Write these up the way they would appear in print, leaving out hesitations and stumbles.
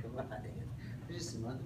Come on, there's just some other.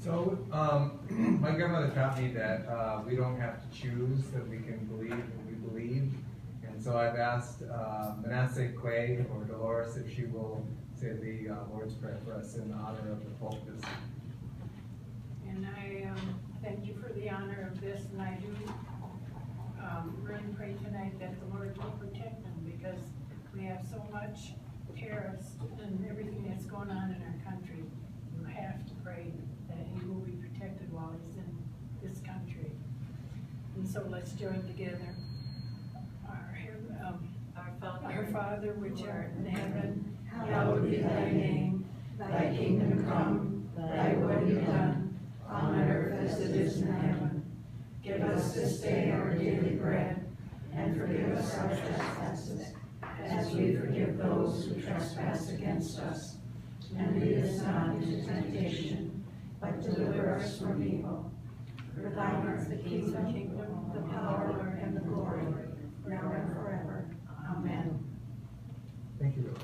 So, my grandmother taught me that we don't have to choose, that we can believe what we believe. And so I've asked Manasseh Quay or Dolores if she will say the Lord's Prayer for us in honor of the Pope this. And I thank you for the honor of this, and I do really pray tonight that the Lord will protect them, because we have so much terrorist and everything that's going on in our country. You have to pray that he will be protected while he's in this country. And so let's join together. Our Father, which art in heaven, hallowed be thy name. Thy kingdom come, thy will be done, on earth as it is in heaven. Give us this day our daily bread, and forgive us our trespasses, as we forgive those who trespass against us. And lead us not into temptation, but deliver us from evil. For thine is the kingdom, the power, and the glory, now and forever. Amen. Thank you, Dolores.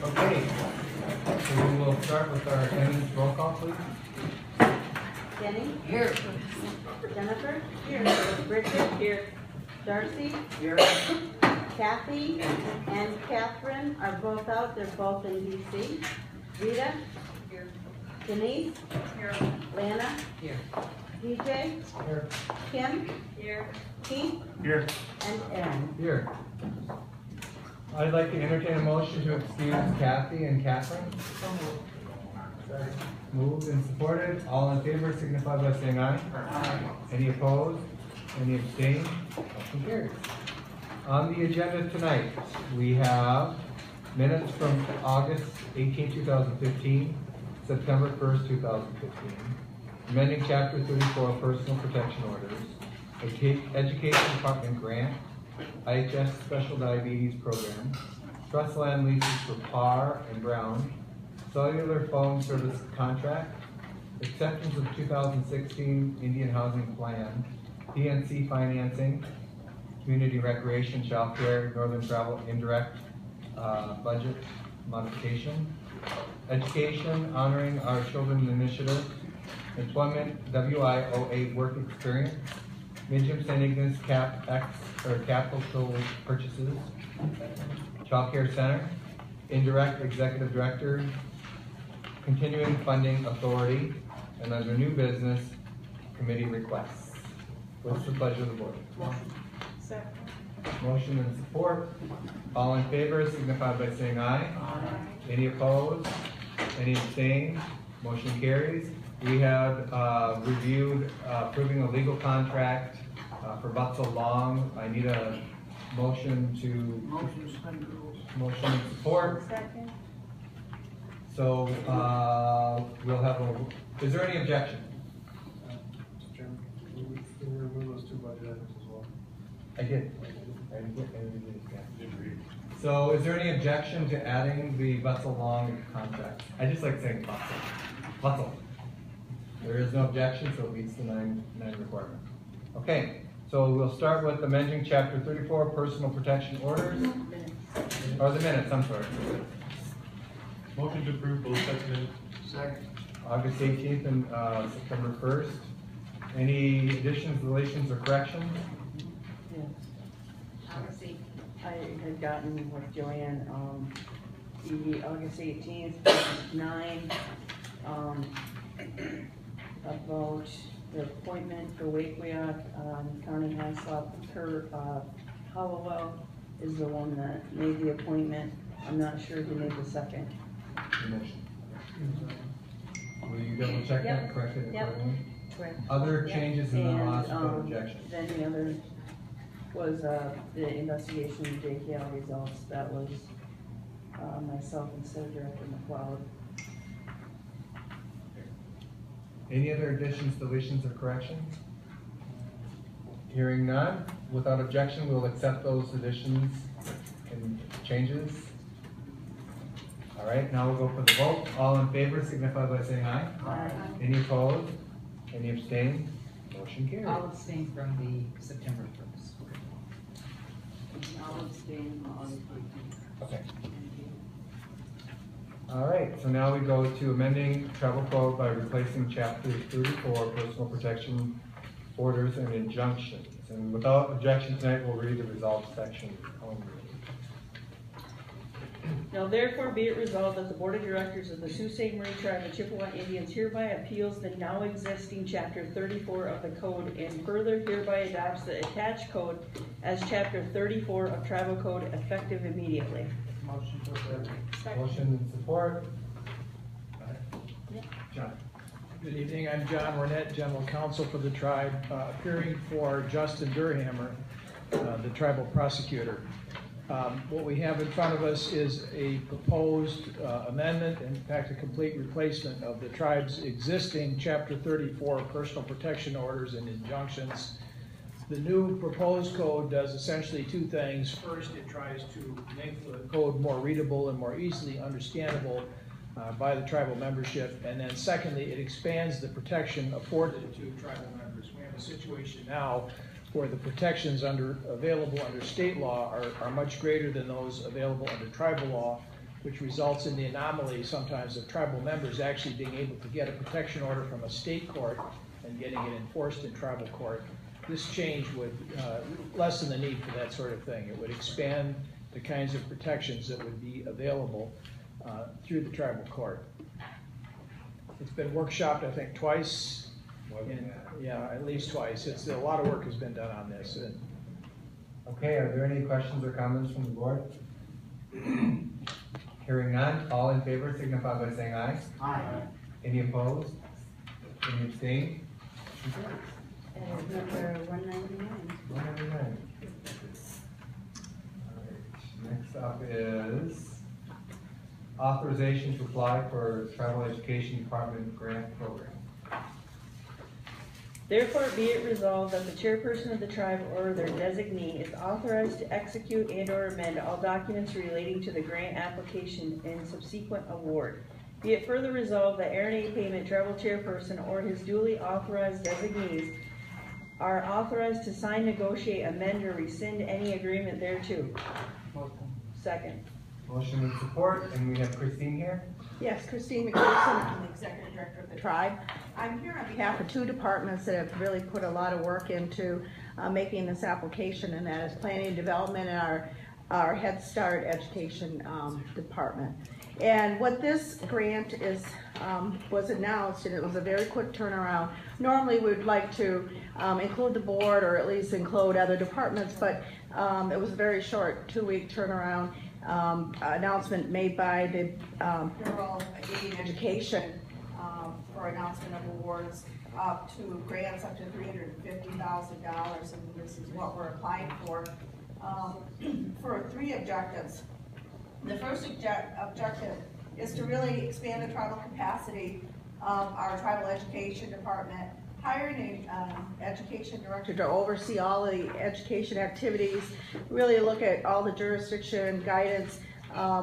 Okay, so we will start with our attendance roll call, please. Jenny? Here. Jennifer? Here. Bridget? Here. Darcy? Here. Kathy and Catherine are both out. They're both in DC. Rita? Here. Denise? Here. Lana? Here. DJ? Here. Kim? Here. Keith? Here. And Aaron. Here. I'd like to entertain a motion to excuse Kathy and Catherine. Moved and supported. All in favor signify by saying aye. Aye. Any opposed? Any abstained? Motion carries. On the agenda tonight, we have minutes from August 18, 2015, September 1st, 2015, amending Chapter 34 Personal Protection Orders, Education Department grant, IHS Special Diabetes Program, trust land leases for Parr and Brown, cellular phone service contract, acceptance of 2016 Indian Housing Plan, PNC financing, community recreation, childcare, northern travel, indirect budget modification, education, honoring our children initiative, employment, WIOA work experience, Midgem St. Ignace capital purchases, childcare center, indirect executive director, continuing funding authority, and under new business, committee requests. What's the pleasure of the board? Second. Motion and support. All in favor signify by saying aye. Aye. Any opposed? Any abstained? Motion carries. We have reviewed approving a legal contract for Butzel Long. I need a motion to. Motion to suspend the rules. Motion and support. Second. So we'll have a, is there any objection? Mr. Chairman, can we remove those two budget items as well? I did. So is there any objection to adding the Butzel Long contract? I just like saying Butzel. Butzel. There is no objection, so it meets the nine requirement. Okay, so we'll start with amending Chapter 34, Personal Protection Orders. Or the minutes, I'm sorry. Motion to approve both sets of minutes. Second. August 18th and September 1st. Any additions, deletions, or corrections? I had gotten with Joanne, the August 18th, 9, about the appointment for Wakewiak, County Haslop, Hollowell is the one that made the appointment. I'm not sure who made the second. Will you double check that and correct it Yep. accordingly? Correct. Other changes in the And, last objections? Then the other was, the investigation of JKL results. That was, myself instead of Director McLeod. Any other additions, deletions, or corrections? Hearing none, without objection, we'll accept those additions and changes. All right, now we'll go for the vote. All in favor signify by saying aye. Aye. Any opposed? Any abstained? Motion carries. I'll abstain from the September 1st. I'll abstain on August 18th. Okay. All right, so now we go to amending travel code by replacing Chapter 34, Personal Protection Orders and Injunctions. And without objection tonight, we'll read the results section only. Now therefore be it resolved that the Board of Directors of the Sault Ste. Marie Tribe of Chippewa Indians hereby appeals the now existing Chapter 34 of the Code and further hereby adopts the attached code as Chapter 34 of Tribal Code effective immediately. Motion to approve. Motion and support. John. Good evening, I'm John Ornett, General Counsel for the tribe, appearing for Justin Durhammer, the tribal prosecutor. What we have in front of us is a proposed amendment, in fact a complete replacement of the tribe's existing Chapter 34 personal protection orders and injunctions. The new proposed code does essentially two things. First, it tries to make the code more readable and more easily understandable by the tribal membership. And then secondly, it expands the protection afforded to tribal members. We have a situation now where the protections available under state law are much greater than those available under tribal law, which results in the anomaly sometimes of tribal members actually being able to get a protection order from a state court and getting it enforced in tribal court. This change would lessen the need for that sort of thing. It would expand the kinds of protections that would be available through the tribal court. It's been workshopped, I think, twice. Yeah, at least twice. A lot of work has been done on this. Okay, are there any questions or comments from the board? Hearing none, all in favor signify by saying aye. Aye. Any opposed? Any abstained? And number 199. 199. Next up is authorization to apply for Tribal Education Department grant program. Therefore, be it resolved that the chairperson of the tribe or their designee is authorized to execute and/or amend all documents relating to the grant application and subsequent award. Be it further resolved that Aaron A. Payment, tribal chairperson, or his duly authorized designees are authorized to sign, negotiate, amend, or rescind any agreement thereto. Second. Motion and support, and we have Christine here. Yes, Christine McPherson, I'm the Executive Director of the tribe. I'm here on behalf of two departments that have really put a lot of work into making this application, and that is planning and development and our Head Start education department. And what this grant is, was announced, and it was a very quick turnaround. Normally, we'd like to include the board or at least include other departments, but it was a very short 2-week turnaround. Announcement made by the Bureau of Indian Education for announcement of awards up to grants up to $350,000, and this is what we're applying for 3 objectives. The first objective is to really expand the tribal capacity of our tribal education department, hiring an education director to oversee all the education activities, really look at all the jurisdiction guidance,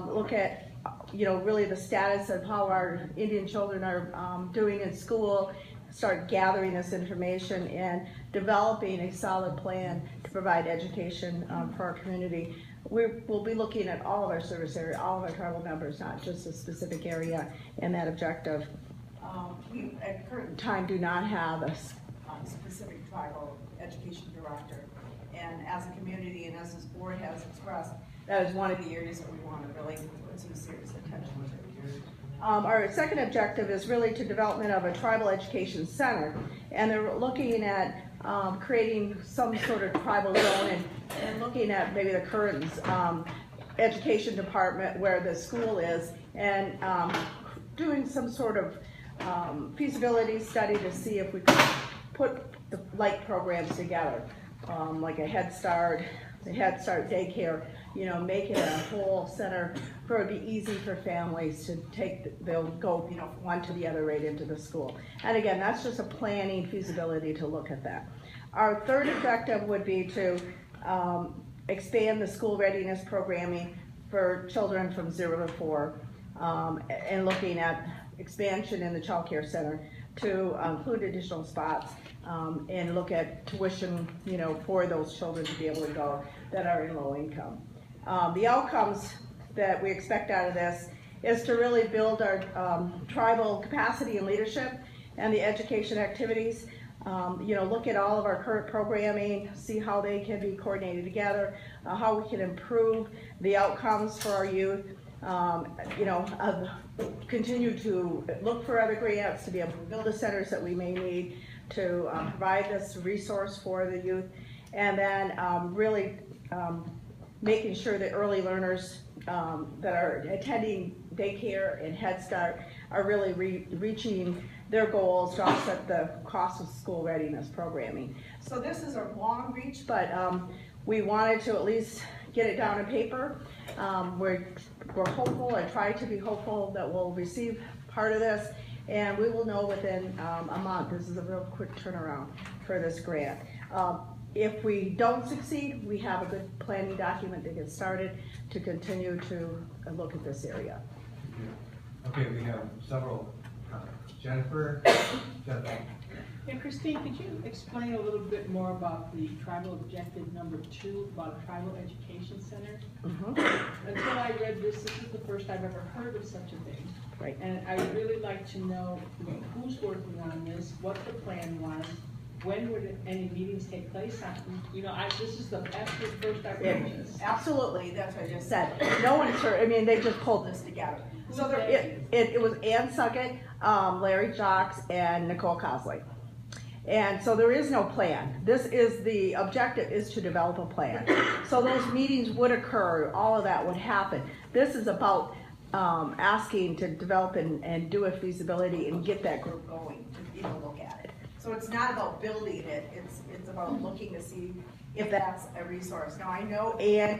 look at really the status of how our Indian children are doing in school, start gathering this information and developing a solid plan to provide education for our community. We'll be looking at all of our service area, all of our tribal members, not just a specific area in that objective. We at current time do not have a specific tribal education director, and as a community and as this board has expressed, that is one of the areas that we want to really put some serious attention to. Our second objective is really to development of a tribal education center, and they're looking at creating some sort of tribal zone and looking at maybe the current education department where the school is, and doing some sort of feasibility study to see if we could put the like programs together, like a Head Start, the Head Start daycare, make it a whole center for it would be easy for families to take, they'll go, one to the other right into the school. And again, that's just a planning feasibility to look at that. Our third objective would be to expand the school readiness programming for children from 0 to 4, and looking at expansion in the child care center to include additional spots and look at tuition, for those children to be able to go that are in low income. The outcomes that we expect out of this is to really build our tribal capacity and leadership and the education activities. Look at all of our current programming, see how they can be coordinated together, how we can improve the outcomes for our youth. Continue to look for other grants to be able to build the centers that we may need to provide this resource for the youth, and then really making sure that early learners that are attending daycare and Head Start are really reaching their goals to offset the cost of school readiness programming. So this is a long reach, but we wanted to at least get it down on paper. We're hopeful and try to be hopeful that we'll receive part of this, and we will know within a month. This is a real quick turnaround for this grant. If we don't succeed, we have a good planning document to get started to continue to look at this area. Okay, we have several comments. Jennifer. Yeah, Christine, could you explain a little bit more about the tribal objective number 2 about a tribal education center? Until I read this is the first I've ever heard of such a thing. Right. And I would really like to know, who's working on this, what the plan was, when would any meetings take place? This is the absolute first I've heard of this. Absolutely, that's what I just said. No one's heard, they just pulled this together. So it was Ann Suckett, Larry Jocks, and Nicole Cosley. And so there is no plan. The objective is to develop a plan. So those meetings would occur, all of that would happen. This is about asking to develop and do a feasibility and get that group going to even look at it. So it's not about building it, it's about looking to see if that's a resource. Now, I know Ann,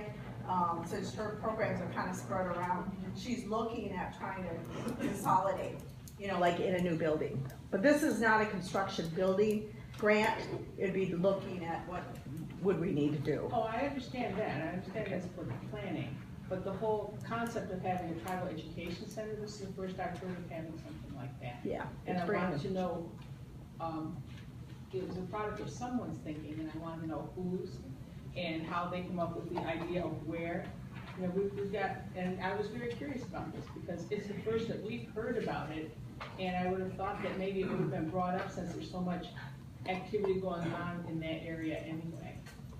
since her programs are kind of spread around, she's looking at trying to consolidate, you know, like in a new building. But this is not a construction building grant, it'd be looking at what would we need to do. Oh, I understand that, and I understand that's for the planning, but the whole concept of having a tribal education center, this is the first I've heard of having something like that. Yeah, And it's I brand wanted new. to know, it was a product of someone's thinking, and I wanted to know whose, and how they come up with the idea of where. You know, we've got, and I was very curious about this, because it's the first that we've heard about it, and I would have thought that maybe it would have been brought up since there's so much activity going on in that area anyway.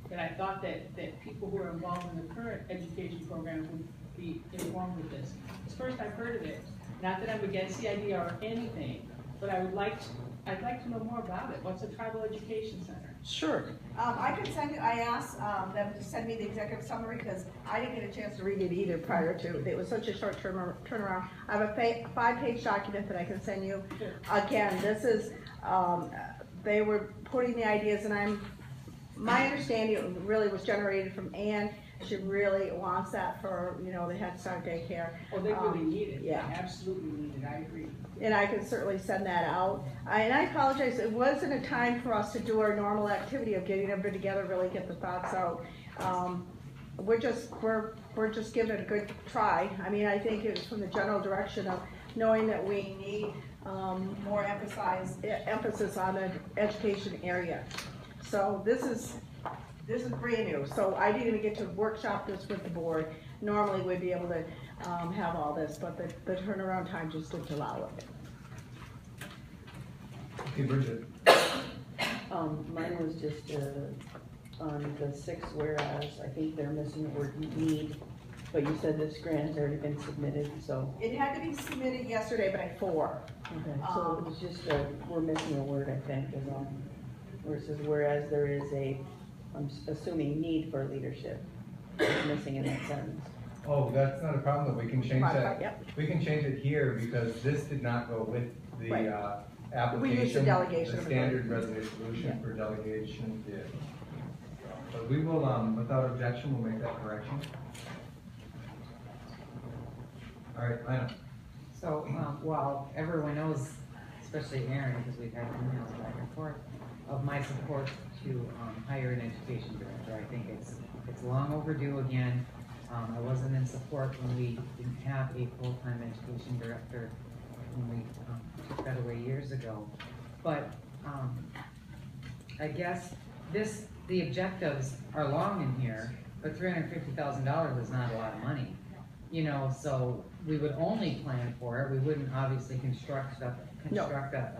But I thought that people who are involved in the current education program would be informed with this. It's the first I've heard of it. Not that I'm against the idea or anything, but I'd like to know more about it. What's a tribal education center? Sure. I could send you, I asked them to send me the executive summary because I didn't get a chance to read it either prior to. It was such a short turnaround. I have a 5-page document that I can send you. Again, this is, they were putting the ideas, and my understanding really was generated from Ann. She really wants that for, you know, the Head Start daycare. Oh, they really need it. Yeah. They absolutely need it, I agree. And I can certainly send that out. And I apologize, it wasn't a time for us to do our normal activity of getting everybody together, really get the thoughts out. We're just giving it a good try. I mean, I think it was from the general direction of knowing that we need more emphasis on the education area. So this is brand new. So I didn't even get to workshop this with the board. Normally we'd be able to have all this, but the turnaround time just didn't allow it. Okay, Bridget. Mine was just, on the 6 whereas, I think they're missing the word need, but you said this grant has already been submitted, so. It had to be submitted yesterday, but at 4. Okay, so it was just, we're missing a word, I think, is all. Where it says, whereas there is I'm assuming need for leadership, it's missing in that sentence. Oh, that's not a problem, we can change that. Yep. We can change it here because this did not go with the Right. application. We used the delegation The of standard resolution for delegation did. But we will, without objection, we'll make that correction. All right, Lana. So, while everyone knows, especially Aaron, because we've had emails back and forth, of my support to hire an education director, I think it's long overdue again. I wasn't in support when we didn't have a full-time education director when we took that away years ago. But I guess the objectives are long in here, but $350,000 is not a lot of money. You know, so we would only plan for it. We wouldn't obviously construct a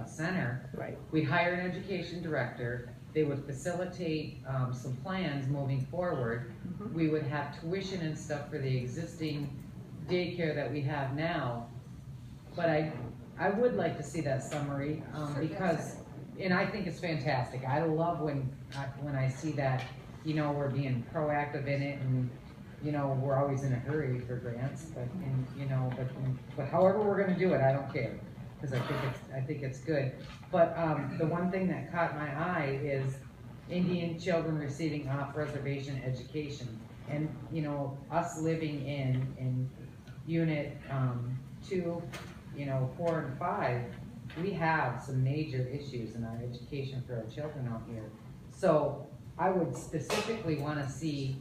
center. Right. We'd hire an education director. They would facilitate some plans moving forward. Mm-hmm. We would have tuition and stuff for the existing daycare that we have now. But I would like to see that summary because, and I think it's fantastic. I love when I see that, you know, we're being proactive in it, and you know, we're always in a hurry for grants, but however we're going to do it, I don't care, because I think it's good. But the one thing that caught my eye is Indian children receiving off-reservation education, and you know, us living in unit 2, you know, 4 and 5, we have some major issues in our education for our children out here. So I would specifically want to see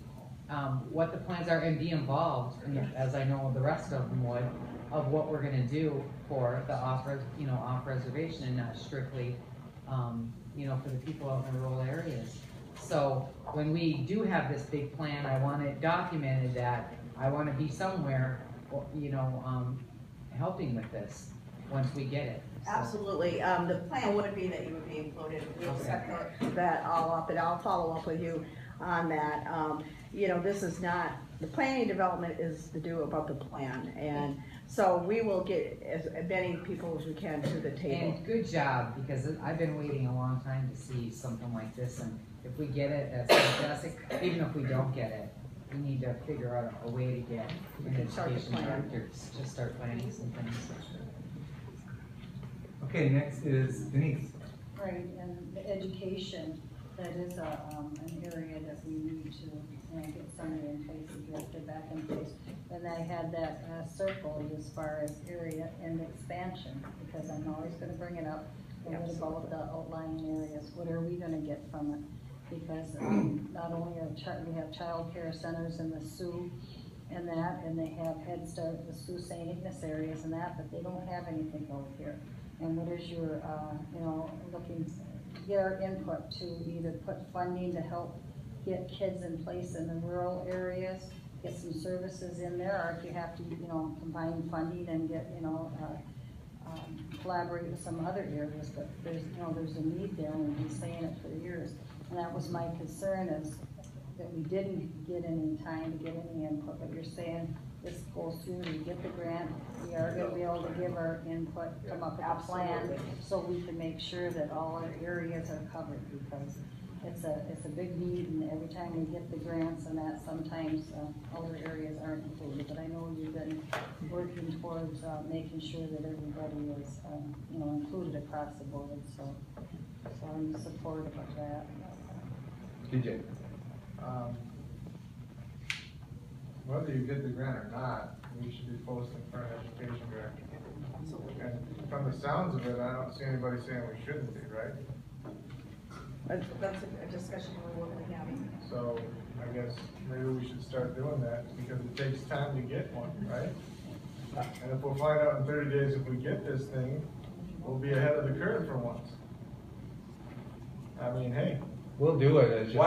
what the plans are and be involved, as I know the rest of them would, of what we're going to do for the off-reservation and not strictly, you know, for the people out in the rural areas. So when we do have this big plan, I want it documented that I want to be somewhere, you know, helping with this once we get it. So. Absolutely. The plan would be that you would be included. We'll set that all up, and I'll follow up with you on that. You know, this is not, the planning development is to do about the plan, and so we will get as many people as we can to the table. And good job, because I've been waiting a long time to see something like this, and if we get it, that's fantastic. Even if we don't get it, we need to figure out a way to get an can start to education plan. director to start planning some things. Okay, next is Denise. Right, and the education, that is an area that we need to, get somebody in place and get back in place. And I had that circled as far as area and expansion, because I'm always gonna bring it up. And what about the outlying areas, what are we gonna get from it? Because not only we have child care centers in the Sioux and that, and they have Head Start, the Sioux St. Ignace areas and that, but they don't have anything over here. And what is your, looking, get our input to either put funding to help get kids in place in the rural areas, get some services in there, or if you have to, combine funding and get, collaborate with some other areas, but there's a need there, and we've been saying it for years. And that was my concern, is that we didn't get any time to get any input, but you're saying this goes through, we get the grant, we are gonna be able to give our input, come up with a plan, so we can make sure that all our areas are covered, because it's a big need, and every time we get the grants and that, sometimes other areas aren't included, but I know you've been working towards making sure that everybody is, included across the board, so I'm supportive of that. DJ. Whether you get the grant or not, we should be posting for an education director. And from the sounds of it, I don't see anybody saying we shouldn't be, right? That's a discussion we're going to have. So I guess maybe we should start doing that, because it takes time to get one, right? And if we'll find out in 30 days if we get this thing, we'll be ahead of the curve for once. I mean, hey. We'll do it, it's just,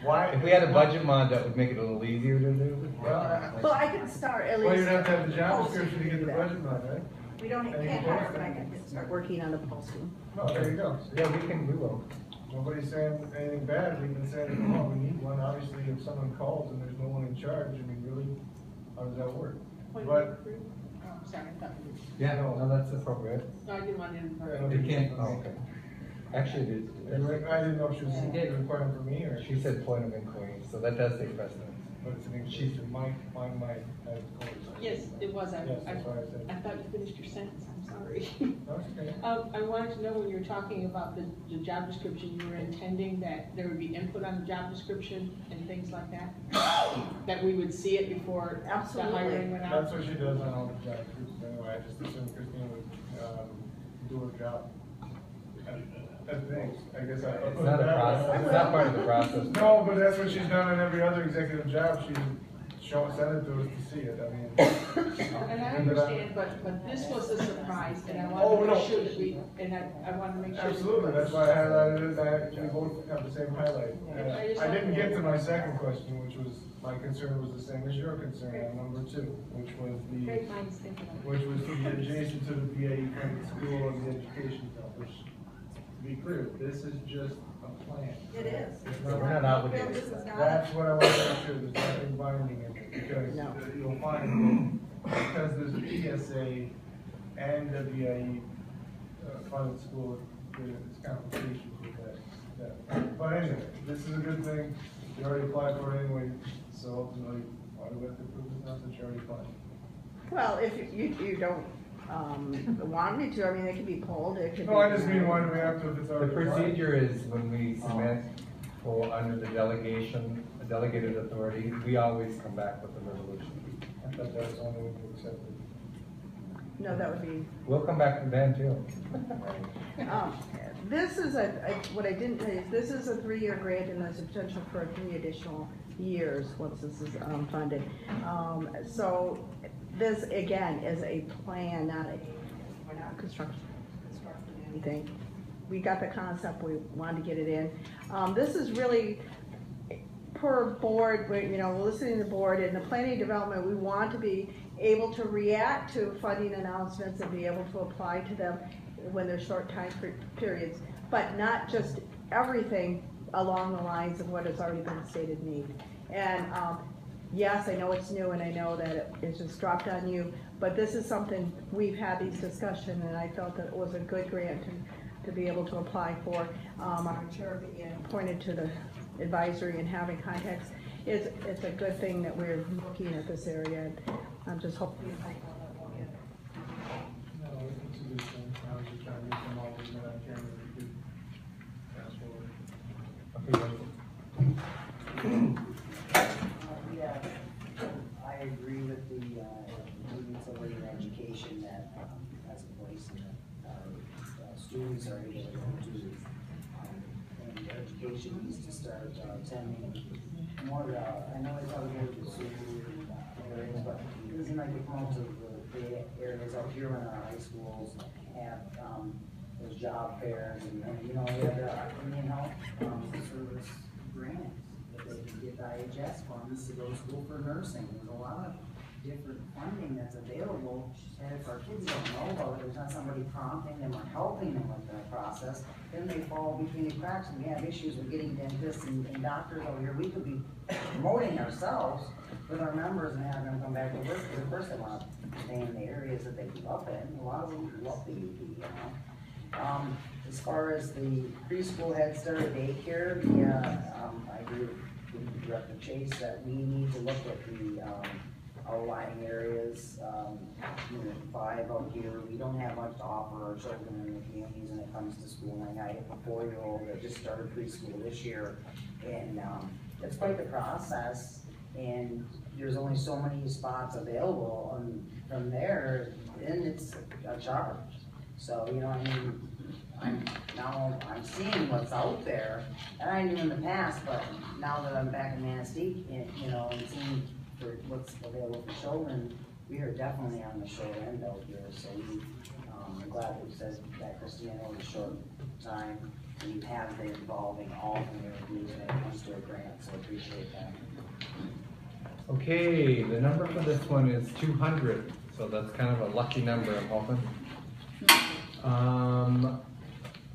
Why? if we had a budget mod, that would make it a little easier to do. Well, I can start at least. Well, you'd have to have the job description to get the budget mod, right? We can't hire, but I can start Working on a posting. Oh, there you go. Yeah, we will. Nobody's saying anything bad, we've been saying, oh, we need one, obviously, if someone calls and there's no one in charge, I mean, really, how does that work? But, Sorry, I thought you Yeah, no, that's appropriate. no, I didn't want to. You can't, oh, okay. Actually, it is. I didn't know if she was requiring for me, or, She said point of inquiry, so that does take precedence. but it's an increase in my, Yes, it was, Yes, that's what I said. I thought you finished your sentence, I'm sorry. That's okay. I wanted to know, when you were talking about the job description, you were intending that there would be input on the job description and things like that? That we would see it before the Absolutely. hiring went out? That's what she does on all the job descriptions anyway, I just assumed Christine would, do her job. Thanks, I guess I. It's not a process, it's not part of the process. No, but that's what she's done in every other executive job, she's sent it to us to see it, I mean. And I understand, but this was a surprise, and I Oh, wanted to no. make sure that I wanted to make sure. Absolutely, that's why I highlighted it, we both have the same highlight. Yeah. I didn't get to my second question, which was, my concern was the same as your concern on number 2, which was Great minds thinking of it. which was to be adjacent to the PAE funded school and the education fund, which, to be clear, this is just a plan. It is. It's We're not- not obligated. This is not. That's what I want to make sure, there's nothing binding in it, because No. you'll find that because there's a PSA and a VIE funded school, there's complications with that. But anyway, this is a good thing, you already applied for it anyway, so ultimately, why do we have to prove this now since you already applied? Well, if you don't, want me to, I mean, it can be pulled, it could be. No, I just mean, why do we have to if it's The already applied? procedure is when we submit for under the delegation, a delegated authority, we always come back with a resolution. I thought that's the only way to accept it. No, that would be, We'll come back to Dan too. this is what I didn't tell you, is this is a 3-year grant, and there's a potential for 3 additional years once this is funded. So this, again, is a plan, we're not constructing anything. We got the concept, we wanted to get it in. This is really, per board, we're listening to the board, and the planning development, we want to be able to react to funding announcements and be able to apply to them when they're short time periods, but not just everything along the lines of what has already been stated need. And yes, I know it's new, and I know that it's just dropped on you, but this is something, we've had these discussions, and I felt that it was a good grant to be able to apply for. Our chair pointed to the advisory and having contacts. it's a good thing that we're looking at this area. I'm just hoping. No, it's a good thing. I was just trying to get them all in that I can, if you could fast forward. Yeah, I agree with the, moving forward in education that, has a place in that, students are able to go to. And education needs to start, attending more, I know it's probably more to areas, but it doesn't like to come out to the areas out here in our high schools have, those job fairs and, you know, we have the Indian Health, Service grants. They can get IHS funds to go to school for nursing. There's a lot of different funding that's available, and if our kids don't know about it, there's not somebody prompting them or helping them with that process, then they fall between the cracks, and we have issues with getting dentists and doctors over here. We could be promoting ourselves with our members and having them come back to work, because of course they want to stay in the areas that they grew up in. A lot of them love the UP, you know. As far as the preschool, Head Start, daycare, I agree with Director Chase that we need to look at the outlying areas. Unit 5 out here, we don't have much to offer our children in the communities when it comes to schooling. I have a 4-year-old that just started preschool this year, and it's quite the process, and there's only so many spots available, and from there, then it's a charge. So, you know, I mean, I'm seeing what's out there, and I knew in the past, but now that I'm back in Manistee, you know, and seeing what's available for children, we are definitely on the short end out here. So I'm glad that you said that, Christine. I know it's a short time, and you have been involving all communities when it comes to a grant, so I appreciate that. Okay, the number for this one is 200, so that's kind of a lucky number, I'm hoping.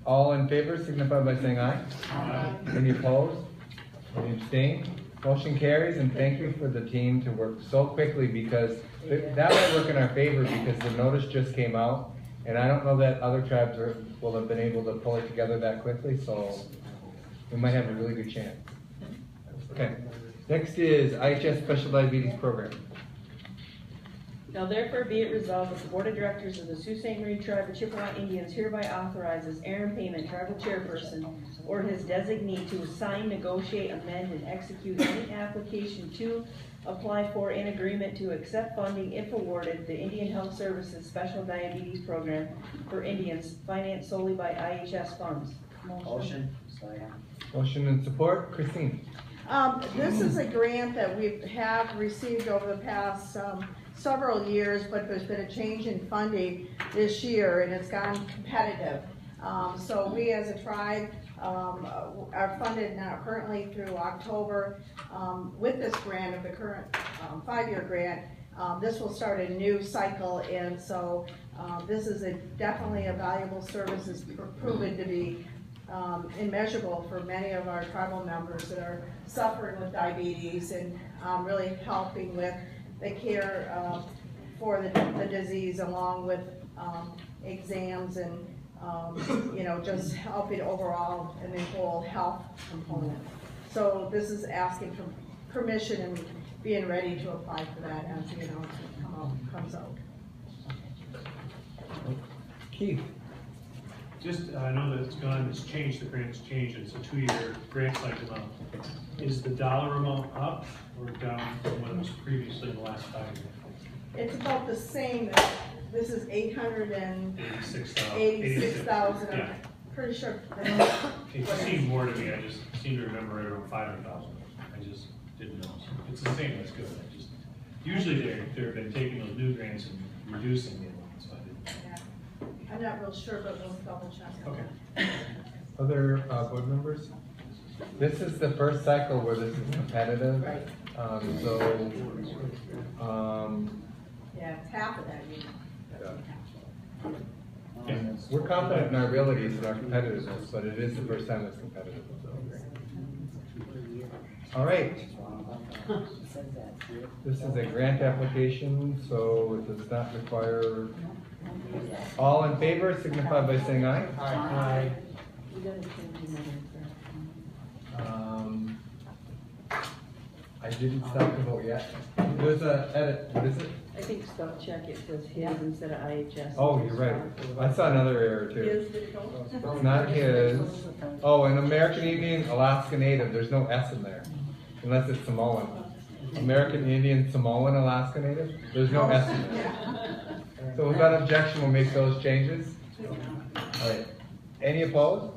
All in favor signify by saying aye. Aye. Any opposed? Any abstain? Motion carries, and thank you for the team to work so quickly, because that might work in our favor, because the notice just came out, and I don't know that other tribes will have been able to pull it together that quickly, so we might have a really good chance. Okay, next is IHS Special Diabetes Program. Now therefore be it resolved that the Board of Directors of the Sault Ste. Marie Tribe of Chippewa Indians hereby authorizes Aaron Payment, Tribal Chairperson, or his designee to sign, negotiate, amend, and execute any application to apply for an agreement to accept funding if awarded the Indian Health Services Special Diabetes Program for Indians financed solely by IHS funds. Motion. Motion and support. Christine. This is a grant that we have received over the past several years, but there's been a change in funding this year, and it's gone competitive. So we as a tribe are funded now currently through October with this grant of the current 5-year grant. This will start a new cycle, and so this is definitely a valuable service. It's proven to be immeasurable for many of our tribal members that are suffering with diabetes, and really helping with the care for the disease, along with exams and you know, just helping overall in the whole health component. So this is asking for permission and being ready to apply for that as the announcement comes out. Keith. Just, I know that it's changed, the grant's changed, it's a 2-year grant cycle now. Is the dollar amount up or down from what it was previously in the last 5 years? It's about the same. This is 886,000. 86,000. Yeah. I'm pretty sure. It seemed more to me, I just seem to remember right around 500,000. I just didn't know. So it's the same, that's good. I just, usually they've been taking those new grants and reducing the amount, so I didn't. Yeah. I'm not real sure, but we'll double check. Okay. Other board members? This is the first cycle where this is competitive. Right. Yeah, it's half of that. Yeah. We're confident in our abilities and our competitiveness, but it is the first time it's competitive. All right. This is a grant application, so it does not require. All in favor signify by saying aye. Aye. I didn't stop the vote yet. There's a edit, what is it? I think spell check, it says his instead of IHS. Oh, you're right. I saw another error too. His, did it go? It's not his. Oh, an American Indian, Alaska Native, there's no S in there, unless it's Samoan. American Indian, Samoan, Alaska Native, there's no S in there. So without objection, we'll make those changes. All right. Any opposed?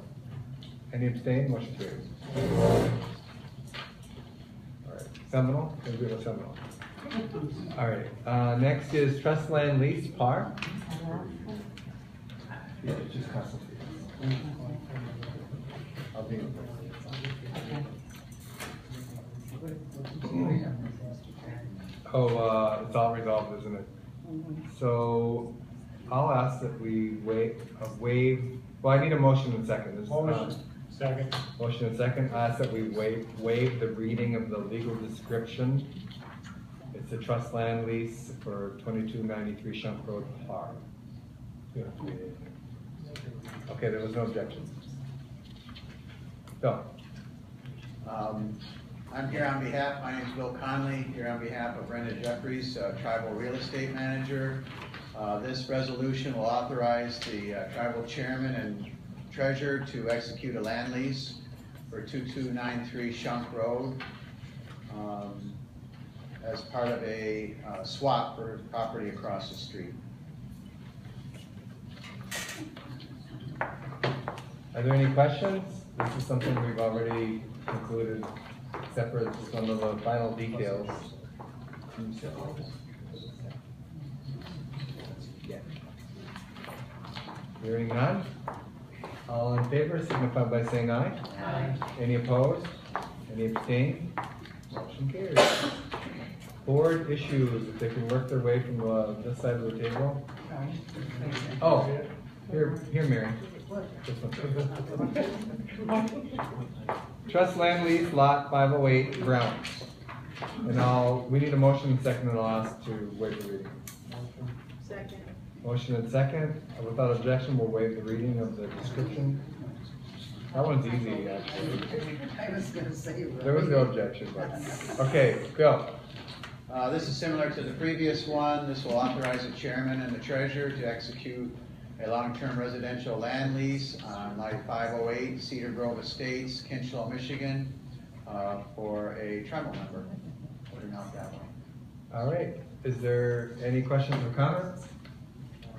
Any abstained? Motion carries. All right. Seminole? We'll do a Seminole. All right. Next is trust land lease par. Yeah, it's just custom fees. I'll be. Oh, it's all resolved, isn't it? So I'll ask that we waive, well, I need a motion and second. This, Motion. Second. Motion and second. I ask that we waive the reading of the legal description. It's a trust land lease for 2293 Shunk Road, Par. Okay, there was no objection. Go. I'm here on behalf, my name is Bill Conley, here on behalf of Brenda Jeffries, Tribal Real Estate Manager. This resolution will authorize the Tribal Chairman and Treasurer to execute a land lease for 2293 Shunk Road as part of a swap for property across the street. Are there any questions? This is something we've already concluded, except for some of the final details. Hearing none? All in favor signify by saying aye. Aye. Any opposed? Any abstained? Motion carries. Board issues, if they can work their way from this side of the table. Oh, here, Mary. This one. Trust land lease lot 508 grounds. And we need a motion and second, and I'll ask to waive the reading. Second. Motion and second. Without objection, we'll waive the reading of the description. That one's easy, actually. I was gonna say. There was no objection, but, okay, go. This is similar to the previous one. This will authorize the Chairman and the Treasurer to execute a long-term residential land lease on Lot 508 Cedar Grove Estates, Kinchlow, Michigan, for a tribal member. Putting out that one. All right, is there any questions or comments?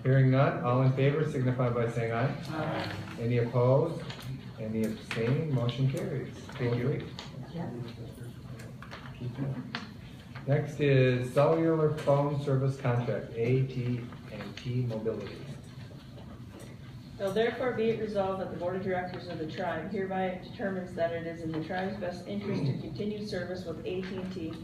Hearing none, all in favor signify by saying aye. Aye. Any opposed? Any abstaining? Motion carries. Thank you. Next is cellular phone service contract, AT&T Mobility. Now therefore be it resolved that the Board of Directors of the tribe hereby determines that it is in the tribe's best interest to continue service with AT&T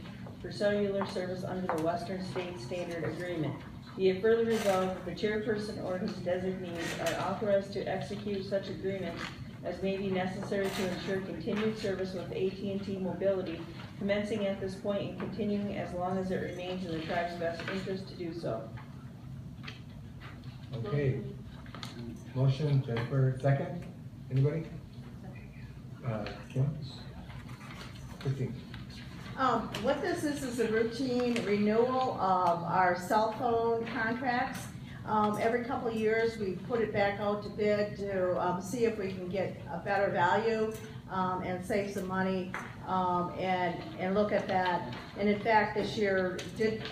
for cellular service under the Western State Standard Agreement. Be it further resolved that the chairperson or his designees are authorized to execute such agreements as may be necessary to ensure continued service with AT&T Mobility, commencing at this point and continuing as long as it remains in the tribe's best interest to do so. Okay. Motion, Jennifer, second? Anybody? Kim? Christine? What this is a routine renewal of our cell phone contracts. Every couple of years, we put it back out to bid to see if we can get a better value and save some money and look at that. And in fact, this year did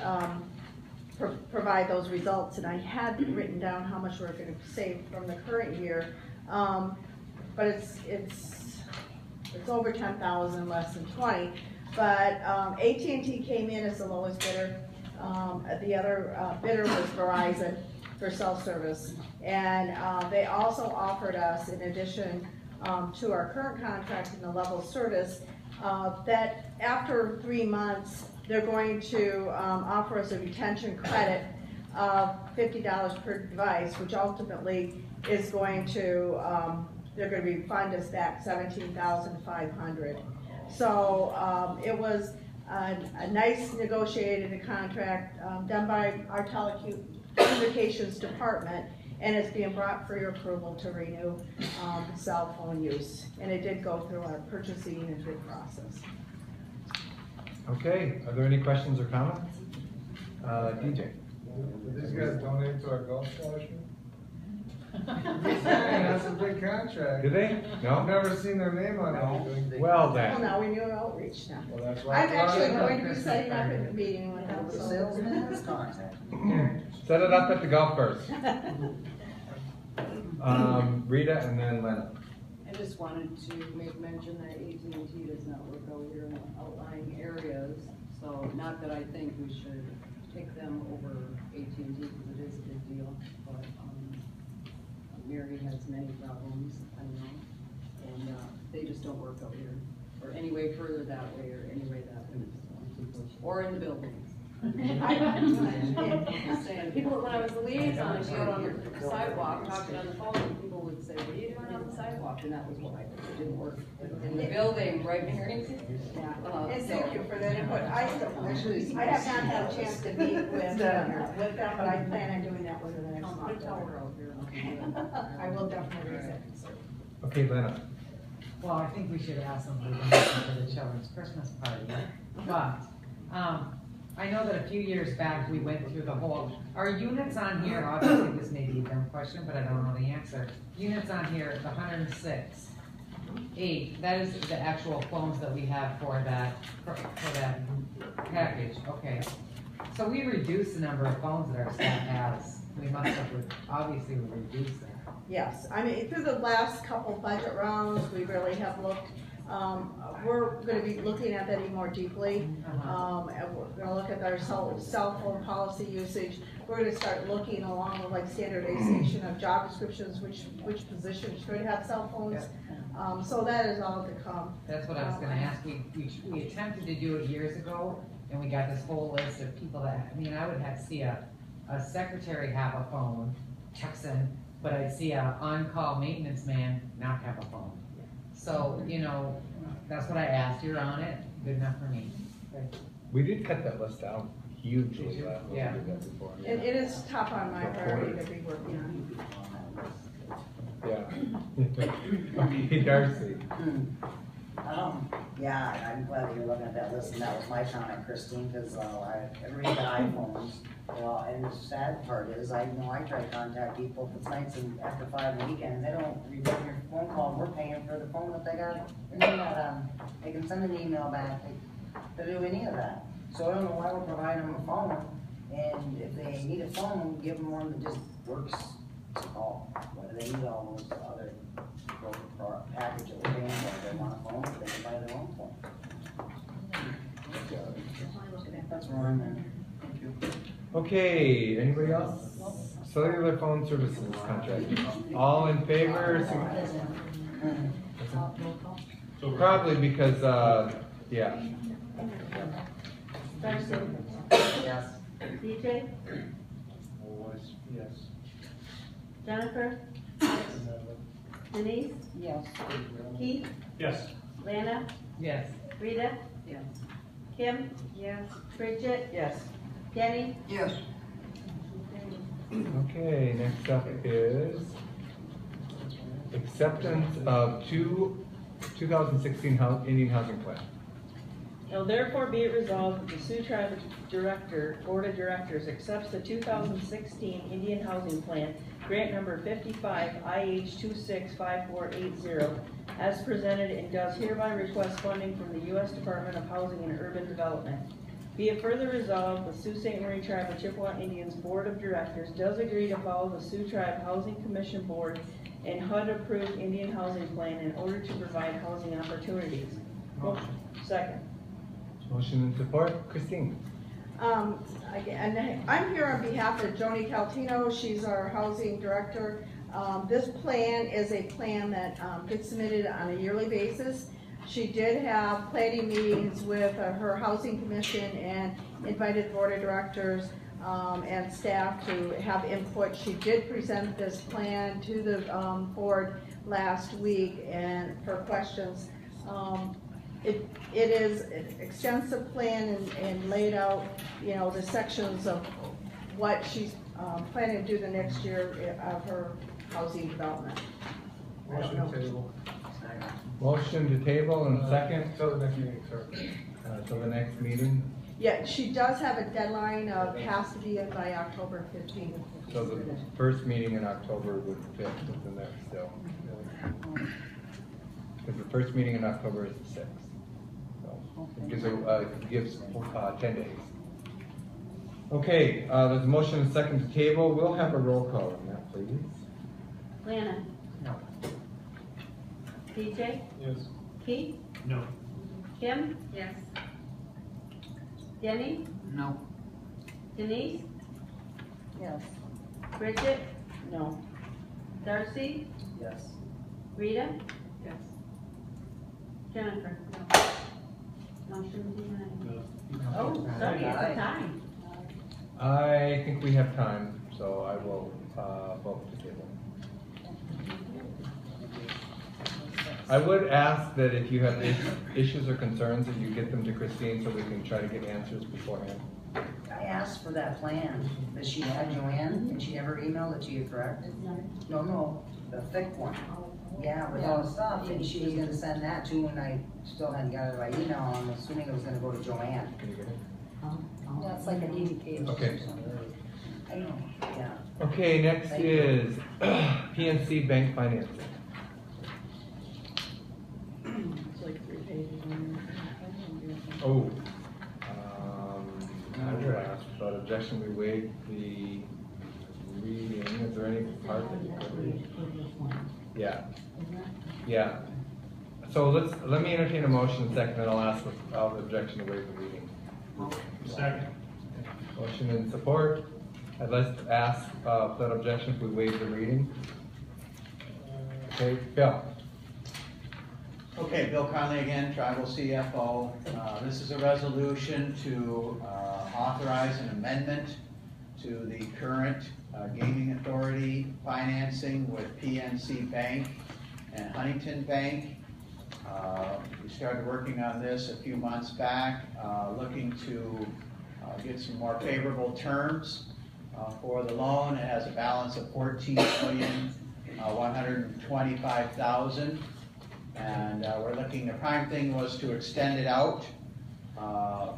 provide those results, and I had written down how much we're going to save from the current year, but it's over 10,000, less than 20. But AT&T came in as the lowest bidder. The other bidder was Verizon for cell service, and they also offered us, in addition to our current contract and the level of service, that after 3 months, they're going to offer us a retention credit of $50 per device, which ultimately is going to, they're going to refund us back $17,500. So it was a nice negotiated contract done by our telecommunications department, and it's being brought for your approval to renew cell phone use. And it did go through our purchasing and bid process. Okay, are there any questions or comments? DJ? Did these guys donate to our golf scholarship? That's a big contract. Do they? I've No? never seen their name on anything. Well Well, then, now we knew outreach now. Well, that's why. I'm actually going to be setting up a meeting with them, The so. salesman has contact. set it up at the golf course. Rita and then Lena. I just wanted to make mention that AT&T does not work out here in the outlying areas, so not that I think we should pick them over AT&T, because it is a big deal, but, Mary has many problems, I know, and, they just don't work out here, or any way further that way, or any way that way, or in the buildings. Just saying, people, when I was the liaison, I'd go on the sidewalk, talking on the phone, and people would say, what are you doing on the sidewalk? And that was why it didn't work. In the building, right, Mary? Yeah, and thank you for that input. I have not had a chance to meet with them, but I plan on doing that within the next Put a month. tower out here. I will definitely raise that concern. Okay, Lena. Well, I think we should ask them for the children's Christmas party, but, I know that a few years back, we went through the whole, our units on here, obviously this may be a dumb question, but I don't know the answer. Units on here, the 106, 8, that is the actual phones that we have for that package, okay. So we reduced the number of phones that our staff has, we must have, obviously we reduced that. Yes, I mean, through the last couple budget rounds, we really have looked, we're gonna be looking at that even more deeply. And we're gonna look at our cell phone policy usage. We're gonna start looking along with like standardization of job descriptions, which positions should have cell phones. So that is all to come. That's what I was gonna ask, we attempted to do it years ago, and we got this whole list of people that, I mean, I would have to see a secretary have a phone, texting, but I'd see a on-call maintenance man not have a phone. So, you know, that's what I asked, you're on it, good enough for me. We did cut that list down hugely last when we Yeah. did that before. It is top on my priority to be working on. Yeah. Okay, Darcy. Yeah, I'm glad that you're looking at that list, and that was my comment, Christine, because I read the iPhones. Well, and the sad part is, I know I try to contact people if it's nights and after 5 on weekends, they don't return your phone call, and we're paying for the phone that they got. They can send an email back to do any of that. So I don't know why we're providing them a phone, and if they need a phone, give them one that just works to call. Whether they need all those other package that we're paying for, they want a phone, they can buy their own phone. That's where I'm at. Thank you. Okay, anybody else? Cellular phone services contract. All in favor? Probably because, yeah. Darcy? Yes. DJ? Yes. Jennifer? Denise? Yes. Keith? Yes. Lana? Yes. Rita? Yes. Kim? Yes. Bridget? Yes. Jenny? Yes. Okay, next up is acceptance of 2016 Indian Housing Plan. Now therefore be it resolved that the Sioux Tribe Board of Directors accepts the 2016 Indian Housing Plan, grant number 55 IH 265480, as presented, and does hereby request funding from the U.S. Department of Housing and Urban Development. Be it further resolved, the Sault Ste. Marie Tribe of Chippewa Indians Board of Directors does agree to follow the Sioux Tribe Housing Commission Board and HUD-approved Indian Housing Plan in order to provide housing opportunities. Second. Motion and support, Christine. Again, I'm here on behalf of Joni Caltino. She's our housing director. This plan is a plan that gets submitted on a yearly basis. She did have planning meetings with her housing commission and invited the board of directors and staff to have input. She did present this plan to the board last week and for questions. It is an extensive plan and laid out, you know, the sections of what she's planning to do the next year of her housing development. Motion to table. Motion to table and second. Till the next meeting, sir. till the next meeting? Yeah, she does have a deadline of, has to be in by October 15th. So the first meeting in October would fit within that still. Because the first meeting in October is the 6th. So it gives 10 days. Okay, there's a motion and second to table. We'll have a roll call on that, please. Lana? No. DJ? Yes. Keith? No. Kim? Yes. Jenny? No. Denise? Yes. Bridget? No. Darcy? Yes. Rita? Yes. Jennifer? Motion denied. No. Oh, sorry, it's a tie. I think we have time, so I will vote to table. I would ask that if you have issues or concerns, that you get them to Christine so we can try to get answers beforehand. I asked for that plan that she had, Joanne, and she never emailed it to you, correct? No, the thick one. Yeah, with all the stuff, and she was gonna send that to, and I still hadn't got it by email, I'm assuming it was gonna go to Joanne. Can you get it? That's like an 80 page. Okay. I know, yeah. Okay, next is PNC Bank Financing. It's like 3 pages. Oh, I would ask without objection, we waive the reading. Is there any part that you could read? Yeah. Yeah. So let me entertain a motion in a second, then I'll ask without objection to waive the reading. Second. Motion in support. I'd like to ask without objection if we waive the reading. Okay, Bill. Okay, Bill Conley again, Tribal CFO. This is a resolution to authorize an amendment to the current gaming authority financing with PNC Bank and Huntington Bank. We started working on this a few months back, looking to get some more favorable terms for the loan. It has a balance of $14,125,000. And we're looking, the prime thing was to extend it out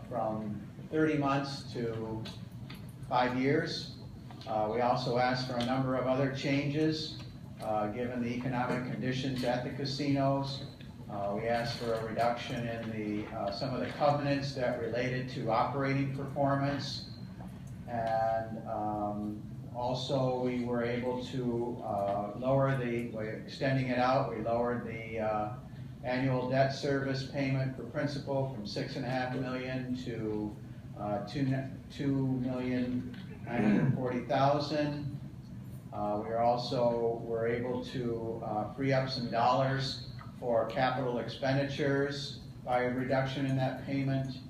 from 30 months to 5 years. We also asked for a number of other changes given the economic conditions at the casinos. We asked for a reduction in some of the covenants that related to operating performance. And also we were able to lower extending it out, we lowered the annual debt service payment for principal from $6.5 million to $2,940,000. We were able to free up some dollars for capital expenditures by a reduction in that payment.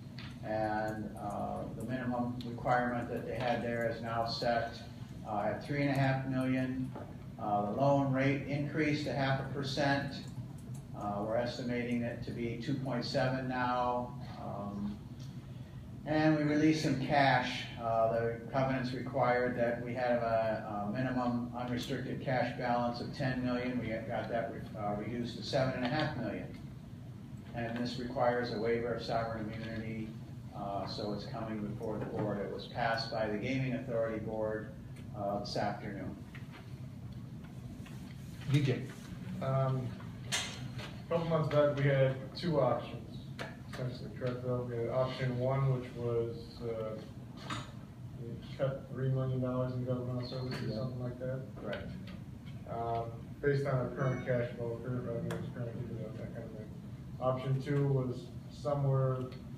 And the minimum requirement that they had there is now set at $3.5 million. The loan rate increased to 0.5%. We're estimating it to be 2.7 now. And we released some cash. The covenants required that we have a minimum unrestricted cash balance of $10 million. We got that reduced to $7.5 million. And this requires a waiver of sovereign immunity, so it's coming before the board. It was passed by the Gaming Authority Board this afternoon. DJ. A couple months back, we had two options. Essentially, correct, Bill? We had option one, which was we cut $3 million in governmental services, something like that. Correct. Based on our current cash flow, current revenues, current EBITDA, that kind of thing. Option two was somewhere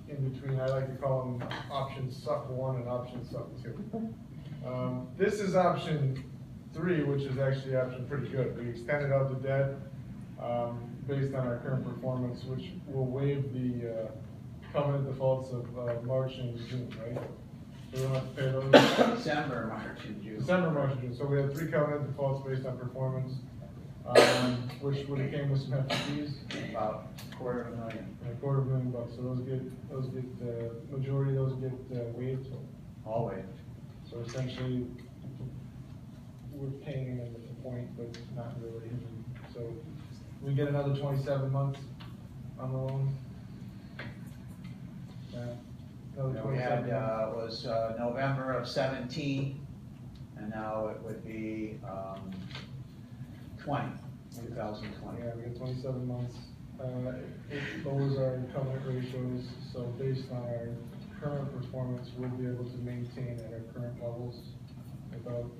in between. I like to call them option suck one and option suck two. This is option three, which is actually option pretty good. We extended out the debt based on our current performance, which will waive the covenant defaults of March and June, right? So we don't have to pay those. December, March, and June. December, March, and June. So we had 3 covenant defaults based on performance, which would have came with some hefty fees. About $250,000. $250,000. So those get majority of those get waived. All waived. So essentially, we're paying them at the point, but not really. So we get another 27 months on the loan. Another You know, we had, 27 months. it was November of 17, and now it would be 2020. Yeah, we had 27 months. It lowers our covenant ratios, so based on our current performance, we'll be able to maintain at our current levels without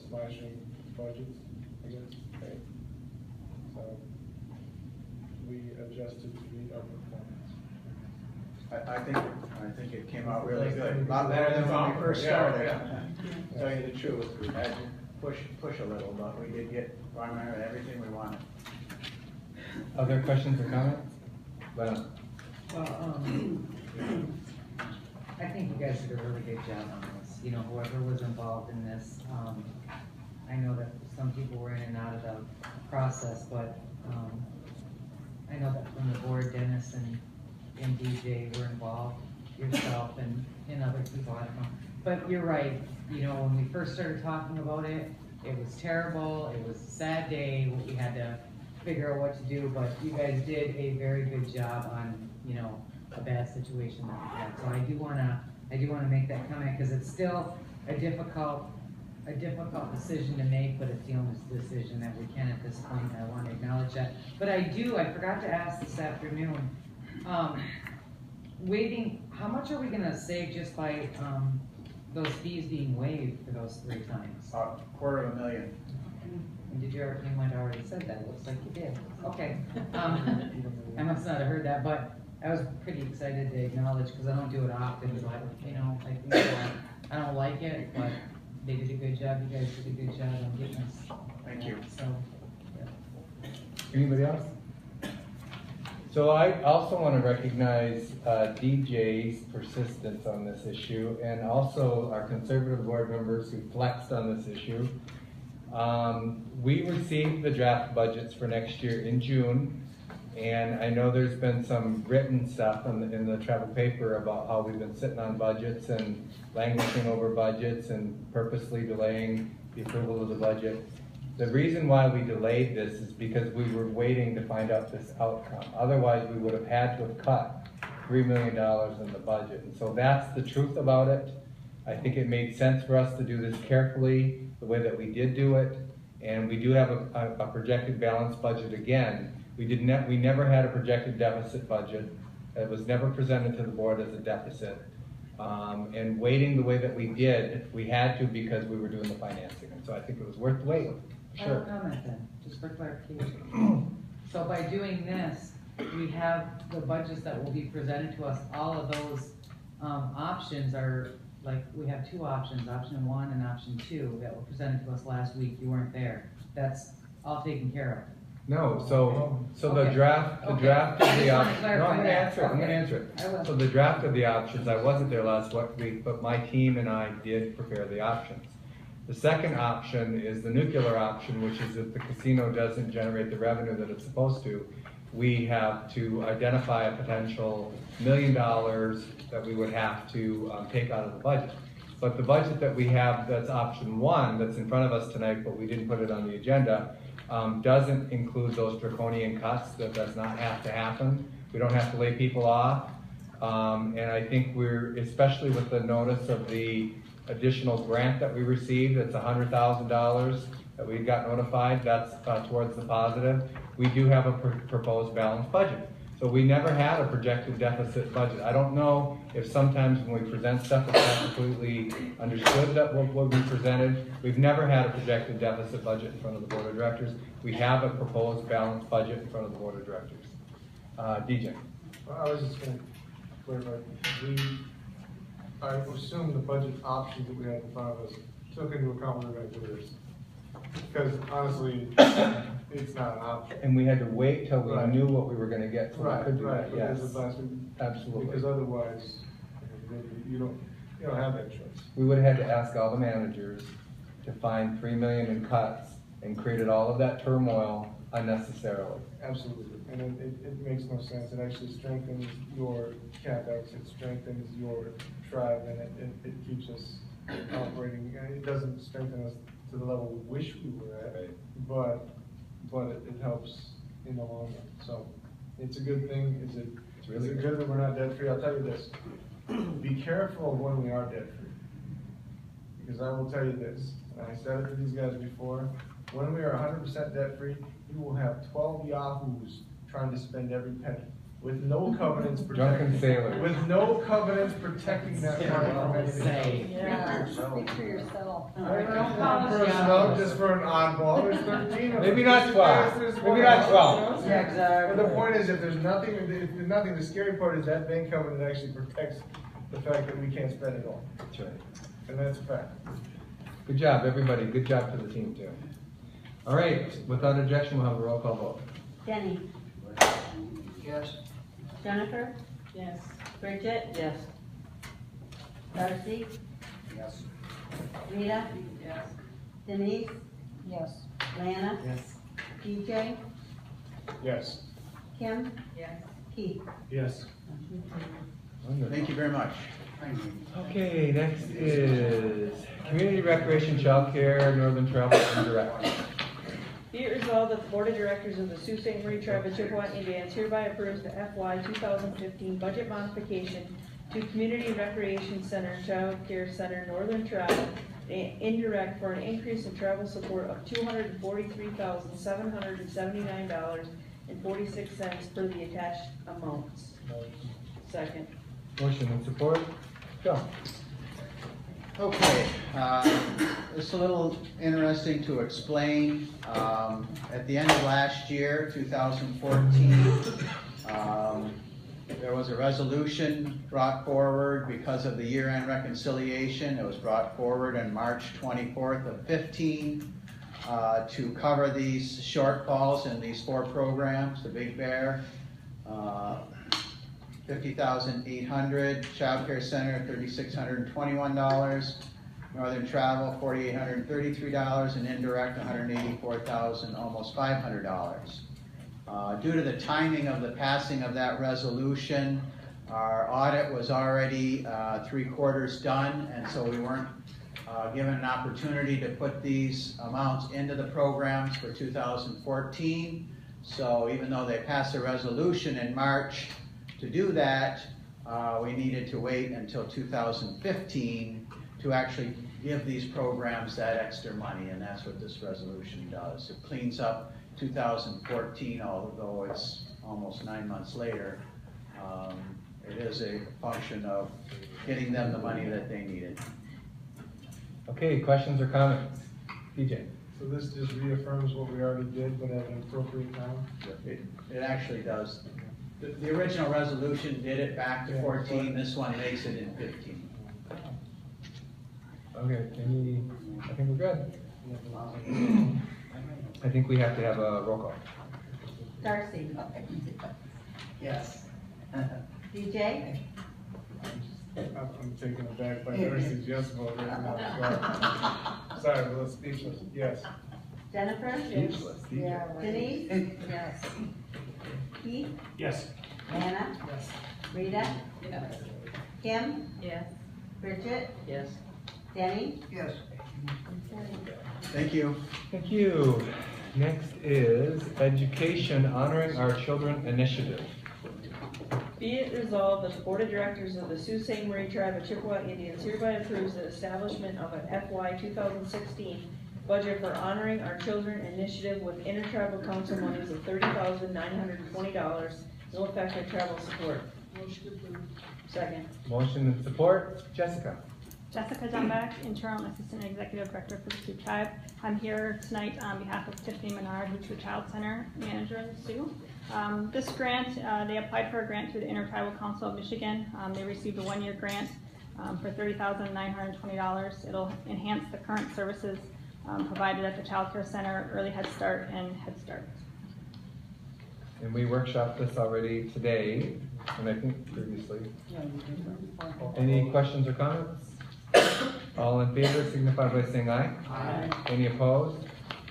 slashing budgets, I guess. Right? So we adjusted to meet our performance. I think it came out really good, a lot better than when we first started. To tell you the truth, we had to push a little, but we did get primarily everything we wanted. Other questions or comments? Well, I think you guys did a really good job on this, you know, whoever was involved in this. I know that some people were in and out of the process, but I know that from the board, Dennis and DJ were involved, yourself and other people, I don't know. But you're right, you know, when we first started talking about it, it was terrible, it was a sad day, we had to figure out what to do, but you guys did a very good job on, you know, a bad situation that we had. So I do wanna make that comment, because it's still a difficult decision to make, but it's the only decision that we can at this point, and I want to acknowledge that. But I forgot to ask this afternoon, how much are we gonna save just by, those fees being waived for those 3 times? $250,000. And did you might have already said that, it looks like you did. Okay. I must not have heard that, but I was pretty excited to acknowledge, because I don't do it often, but, you know, I think I don't like it, but they did a good job, you guys did a good job on getting us. Thank you. So, yeah. anybody else? So I also want to recognize DJ's persistence on this issue, and also our conservative board members who flexed on this issue. We received the draft budgets for next year in June, and I know there's been some written stuff in the travel paper about how we've been sitting on budgets and languishing over budgets and purposely delaying the approval of the budget. The reason why we delayed this is because we were waiting to find out this outcome. Otherwise, we would have had to have cut $3 million in the budget. And so that's the truth about it. I think it made sense for us to do this carefully, the way that we did do it. And we do have a projected balanced budget again. We never had a projected deficit budget. It was never presented to the board as a deficit. And waiting the way that we did, we had to because we were doing the financing. And so I think it was worth waiting. I have a comment then, just for clarification. So by doing this, we have the budgets that will be presented to us, all of those options are, like, we have 2 options, option 1 and option 2, that were presented to us last week. You weren't there. That's all taken care of. No, so the Okay. draft of the I just wanna options, clarify no, I'm gonna that. answer it, I'm gonna Okay. answer I it. will. So the draft of the options, I wasn't there last week, but my team and I did prepare the options. The second option is the nuclear option, which is if the casino doesn't generate the revenue that it's supposed to, we have to identify a potential $1 million that we would have to take out of the budget. But the budget that we have, that's option 1, that's in front of us tonight, but we didn't put it on the agenda, doesn't include those draconian cuts. That does not have to happen. We don't have to lay people off. And I think we're, especially with the notice of the additional grant that we received, it's $100,000 that we got notified, that's towards the positive. We do have a proposed balanced budget. So we never had a projected deficit budget. I don't know if sometimes when we present stuff, it's not completely understood that what we presented. We've never had a projected deficit budget in front of the board of directors. We have a proposed balanced budget in front of the board of directors. DJ. I was just going to clarify, I assume the budget options that we had in front of us took into account what we were going to do this. Because honestly, it's not an option. And we had to wait till we Right. knew what we were gonna get, so we could do that, yes. Because of last week. Absolutely. Because otherwise, you don't have that choice. We would have had to ask all the managers to find $3 million in cuts and created all of that turmoil unnecessarily. Absolutely, and it makes no sense. It actually strengthens your CapEx, it strengthens your tribe, and it keeps us operating. And it doesn't strengthen us to the level we wish we were at, but it helps in the long run. So it's a good thing. Is it good that we're not debt-free? I'll tell you this. Be careful of when we are debt-free. Because I will tell you this, and I said it to these guys before, when we are 100% debt-free, you will have 12 yahoos trying to spend every penny with no covenants Drunken protecting. sailors. With no covenants protecting that money from anything. Yeah, speak for yourself. I don't know, one person out just for an oddball, there's 13 of them. Maybe not 12. There's Maybe one not out. 12. Yeah, exactly. But the point is, if there's nothing, the scary part is that bank covenant actually protects the fact that we can't spend it all. That's right. And that's a fact. Good job, everybody. Good job to the team, too. All right, without objection, we'll have a roll call vote. Denny? Yes. Jennifer? Yes. Bridget? Yes. Darcy? Yes. Rita? Yes. Denise? Yes. Lana? Yes. DJ? Yes. Kim? Yes. Keith? Yes. Wonderful. Thank you very much. Okay, next is Community Recreation Childcare Northern Travel Indirect. Be it resolved that the Board of Directors of the Sault Ste. Marie Tribe of Chippewa Indians hereby approves the FY 2015 budget modification to Community Recreation Center Child Care Center Northern Travel Indirect for an increase in travel support of $243,779.46 per the attached amounts. Second. Motion and support. Go. Okay, it's a little interesting to explain. At the end of last year, 2014, there was a resolution brought forward because of the year-end reconciliation. It was brought forward on March 24th of 15 to cover these shortfalls in these 4 programs, the Big Bear, $50,800, Child Care Center, $3,621, Northern Travel, $4,833, and indirect, $184,000, almost $500. Due to the timing of the passing of that resolution, our audit was already 3/4 done, and so we weren't given an opportunity to put these amounts into the programs for 2014. So even though they passed a resolution in March to do that, we needed to wait until 2015 to actually give these programs that extra money, and that's what this resolution does. It cleans up 2014, although it's almost 9 months later. It is a function of getting them the money that they needed. Okay, questions or comments? DJ. So this just reaffirms what we already did, but at an appropriate time? It actually does. The original resolution did it back to 14, this one makes it in 15. Okay, I think we're good. I think we have to have a roll call. Darcy? Yes. DJ? I'm taken aback by Darcy's yes vote right now. Sorry, I'm a little speechless. Yes. Jennifer? Speechless. Yeah, right. Denise? Yes. Keith? Yes. Lana? Yes. Rita? Yes. Kim? Yes. Bridget? Yes. Denny? Yes. Thank you. Thank you. Next is Education Honoring Our Children Initiative. Be it resolved that the Board of Directors of the Sault Ste. Marie Tribe of Chippewa Indians hereby approves the establishment of an FY 2016 budget for Honoring Our Children Initiative with intertribal council monies of $30,920, no effective travel support. Motion approved. Second. Motion and support. Jessica. Jessica Dunback, Interim Assistant Executive Director for the Sioux Tribe. I'm here tonight on behalf of Tiffany Menard, who's the Child Center Manager in Sioux. This grant, they applied for a grant through the Intertribal Council of Michigan. They received a 1-year grant for $30,920. It'll enhance the current services provided at the Child Care Center, Early Head Start, and Head Start. And we workshopped this already today, and I think previously. Any questions or comments? All in favor signify by saying aye. Aye. Any opposed?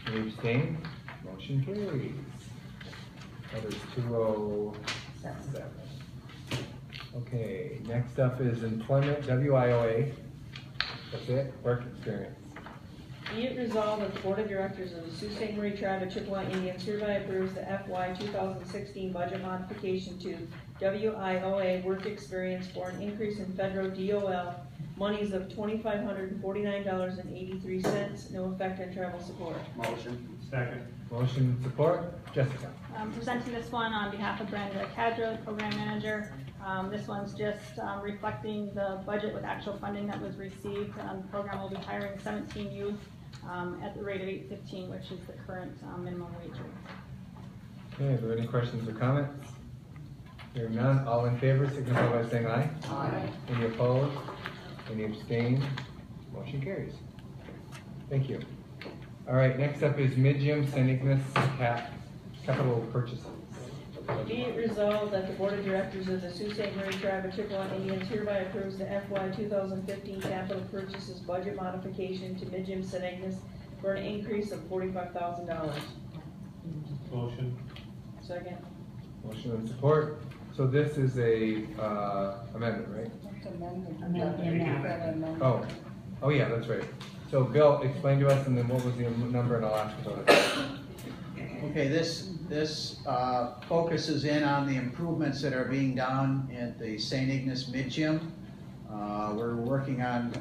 Any abstain? Motion carries. That is 207. Okay, next up is employment, WIOA. That's it, work experience. Be it resolved that the Board of Directors of the Sault Ste. Marie Tribe of Chippewa Indians hereby approves the FY 2016 budget modification to WIOA work experience for an increase in federal DOL monies of $2,549.83, no effect on travel support. Motion. Second. Motion and support, Jessica. Presenting this one on behalf of Brenda Cadro, the Program Manager. This one's just reflecting the budget with actual funding that was received. The program will be hiring 17 youth at the rate of $8.15, which is the current minimum wage rate. Okay, are there any questions or comments? Hearing none, all in favor signify by saying aye. Aye. Any opposed? Any abstained? Motion carries. Thank you. All right, next up is Mid-Gym St. Ignace capital purchases. Be it resolved that the Board of Directors of the Sault Ste. Marie Tribe of Chippewa Indians hereby approves the FY 2015 capital purchases budget modification to Mid-Gym St. Ignace for an increase of $45,000. Motion. Second. Motion and support. So this is a amendment, right? Oh yeah, that's right. So Bill, explain to us, and then what was the number, and I'll ask about it. Okay, this focuses in on the improvements that are being done at the St. Ignace Mid-Gym. We're working on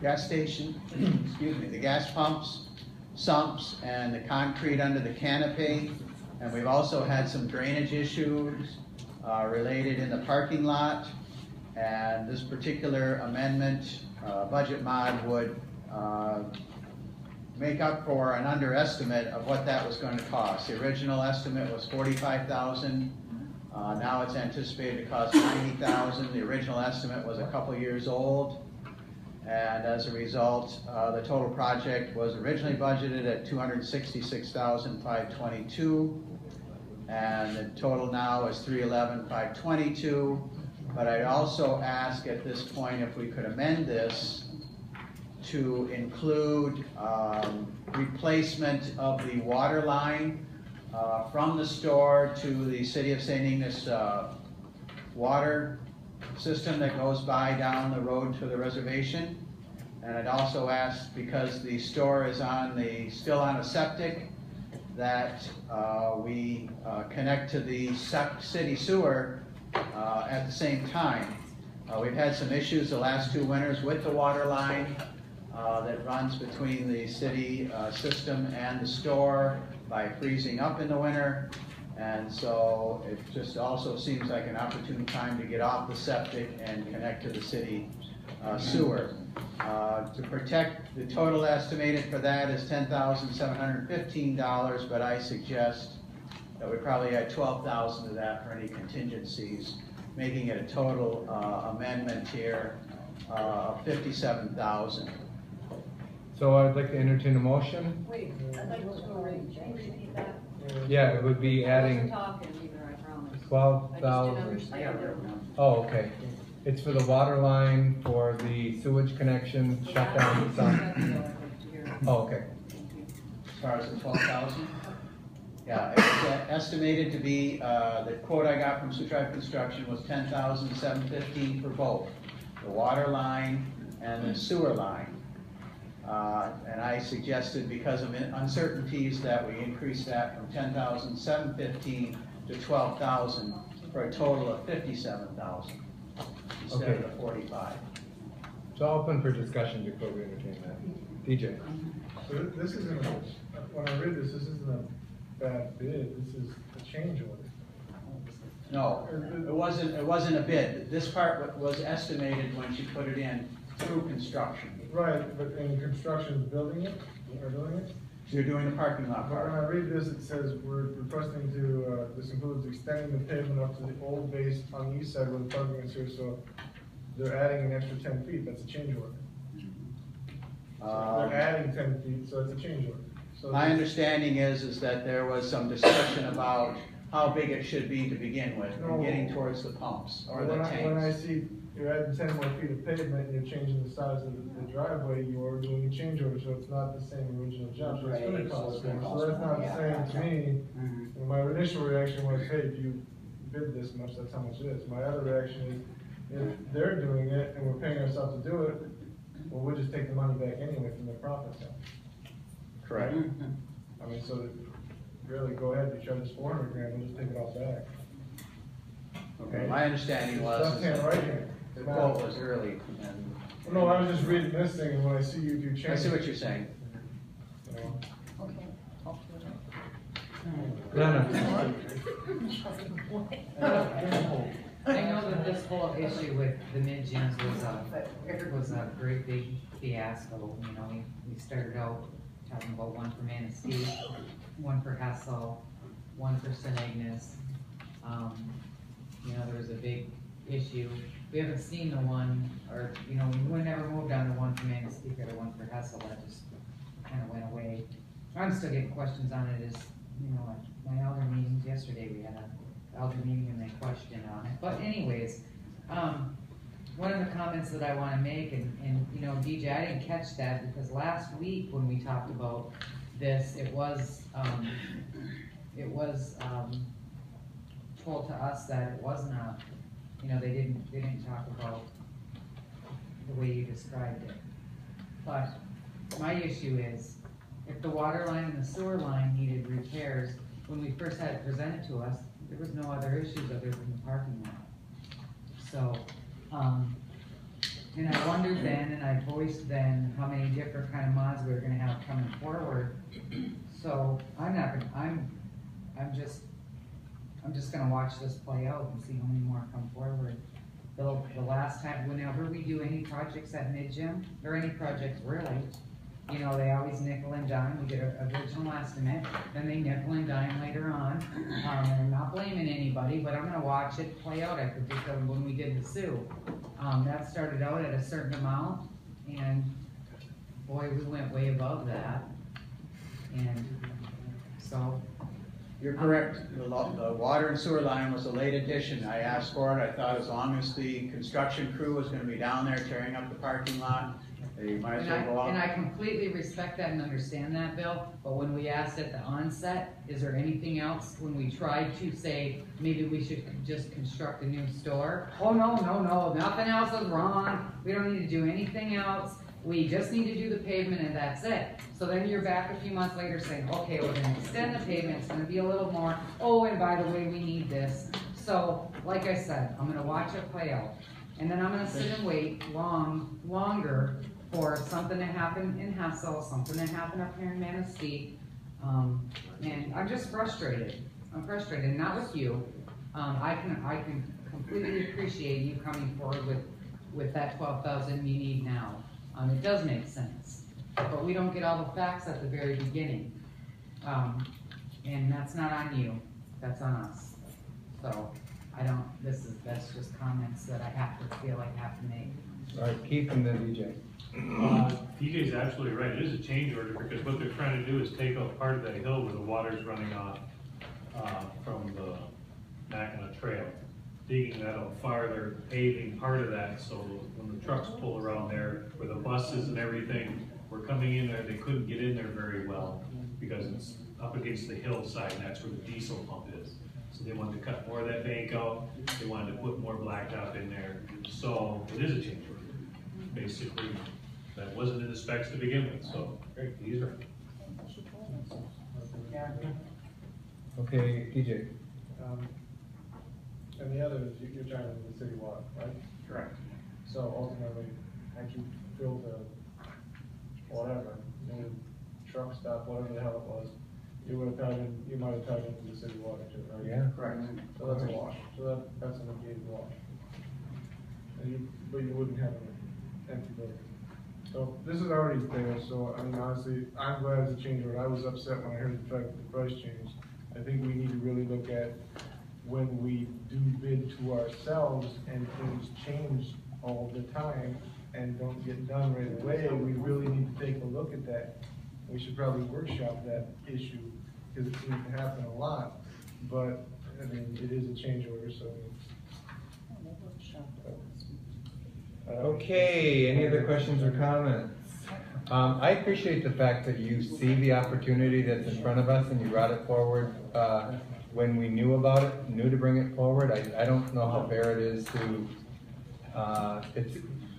gas station, excuse me, the gas pumps, sumps, and the concrete under the canopy. And we've also had some drainage issues related in the parking lot. And this particular amendment, budget mod, would make up for an underestimate of what that was going to cost. The original estimate was $45,000. Now it's anticipated to cost $90,000. The original estimate was a couple years old. And as a result, the total project was originally budgeted at $266,522. And the total now is $311,522. But I'd also ask at this point if we could amend this to include replacement of the water line from the store to the City of St. Ignace water system that goes by down the road to the reservation. And I'd also ask, because the store is still on a septic, that we connect to the city sewer at the same time. We've had some issues the last 2 winters with the water line that runs between the city system and the store by freezing up in the winter. And so it just also seems like an opportune time to get off the septic and connect to the city sewer. To protect, the total estimated for that is $10,715, but I suggest that we probably add $12,000 to that for any contingencies, making it a total amendment here of $57,000. So I'd like to entertain a motion. Wait, I'd like to go read that. Yeah, it would be adding Talking either, I promise. 12,000. Oh, okay. It's for the water line, for the sewage connection, shut down the sump. Oh, okay. As far as the 12,000? Yeah, it was estimated to be, the quote I got from Sioux Tribe Construction was $10,715 for both, the water line and the sewer line. And I suggested, because of uncertainties, that we increase that from $10,715 to $12,000 for a total of $57,000 instead of the $45,000. So I'll open for discussion before we entertain that. DJ. So this isn't, when I read this isn't a bad bid, this is a change order. No, it wasn't a bid. This part was estimated when she put it in through construction. Right, but in construction, building it, or doing it? So you're doing the parking lot When part. I read this, it says we're requesting to, this includes extending the pavement up to the old base on the east side where the parking is here, so they're adding an extra 10 feet, that's a change order. They're adding 10 feet, so it's a change order. So My understanding is that there was some discussion about how big it should be to begin with, and getting towards the pumps or the When I tanks. see you're adding 10 more feet of pavement and you're changing the size of the driveway, you are doing a change order, so it's not the same original job, so it's gonna Right, so cost it's gonna more. cost So that's not more, the yeah. same to me. And my initial reaction was, hey, if you bid this much, that's how much it is. My other reaction is, if they're doing it and we're paying ourselves to do it, well, we'll just take the money back anyway from the profit center. Correct. I mean, so really, go ahead, you charge us 400 grand, we'll just take it all back. Okay, my understanding was Left hand, right hand. the quote was early, and No, I was just reading this thing, and when I see you do change. I see what you're saying. You know. Okay. I know that this whole issue with the mid-gyms was a great big fiasco. You know, we started out talking about one for Manistee, one for Hessel, one for St. Agnes. You know, there was a big issue. We haven't seen the one, or, you know, we never moved on the one for Manistee or the one for Hessel. That just kind of went away. I'm still getting questions on it. Is, you know, at my elder meetings yesterday, we had a elder meeting and they questioned on it. But anyways, one of the comments that I want to make, and you know, DJ, I didn't catch that because last week when we talked about this, it was told to us that it was not, you know, they didn't talk about the way you described it. But my issue is, if the water line and the sewer line needed repairs, when we first had it presented to us, there was no other issues other than the parking lot. So, and I wondered then, and I voiced then, how many different kind of mods we were gonna have coming forward. So, I'm just gonna watch this play out and see how many more come forward. The last time, whenever we do any projects at mid-gym, or any projects really, you know, they always nickel and dime. We get an original estimate, then they nickel and dime later on. And I'm not blaming anybody, but I'm gonna watch it play out. I predict that when we did the Sioux, that started out at a certain amount, and boy, we went way above that. And so. You're correct. The water and sewer line was a late addition. I asked for it. I thought as long as the construction crew was gonna be down there tearing up the parking lot, they might as well go out. And I completely respect that and understand that, Bill, but when we asked at the onset, is there anything else, when we tried to say, maybe we should just construct a new store? Oh, no, nothing else is wrong, we don't need to do anything else, we just need to do the pavement and that's it. So then you're back a few months later saying, okay, we're gonna extend the pavement, it's gonna be a little more, oh, and by the way, we need this. So, like I said, I'm gonna watch it play out, and then I'm gonna sit and wait longer for something to happen in Hessel, something to happen up here in Manistee, and I'm just frustrated. I'm frustrated, not with you. I can completely appreciate you coming forward with that 12,000 you need now. It does make sense, but we don't get all the facts at the very beginning, and that's not on you. That's on us. So that's just comments that I feel like I have to make. All right, Keith and then DJ. DJ's absolutely right. It is a change order because what they're trying to do is take out part of that hill where the water's running off from the Mackinac Trail, digging that out farther, paving part of that, so when the trucks pull around there, where the buses and everything were coming in there, they couldn't get in there very well because it's up against the hillside, and that's where the diesel pump is. So they wanted to cut more of that bank out. They wanted to put more blacktop in there. So it is a change order. Basically, that wasn't in the specs to begin with, so great, he's right. Okay, DJ. And the other is you're trying to the city water, right? Correct. So ultimately, had you built whatever, new truck stop, whatever the hell it was, you might have tied into the city water too, right? Yeah. Correct. So that's a wash. So that's an negated wash. But you wouldn't have an empty building. So this is already there, so I mean, honestly, I'm glad it's a change order. I was upset when I heard the fact that the price changed. I think we need to really look at when we do bid to ourselves and things change all the time and don't get done right away, we really need to take a look at that. We should probably workshop that issue because it seems to happen a lot, but I mean, it is a change order, so. Okay, any other questions or comments? I appreciate the fact that you see the opportunity that's in front of us and you brought it forward when we knew about it, knew to bring it forward. I don't know how fair it is to,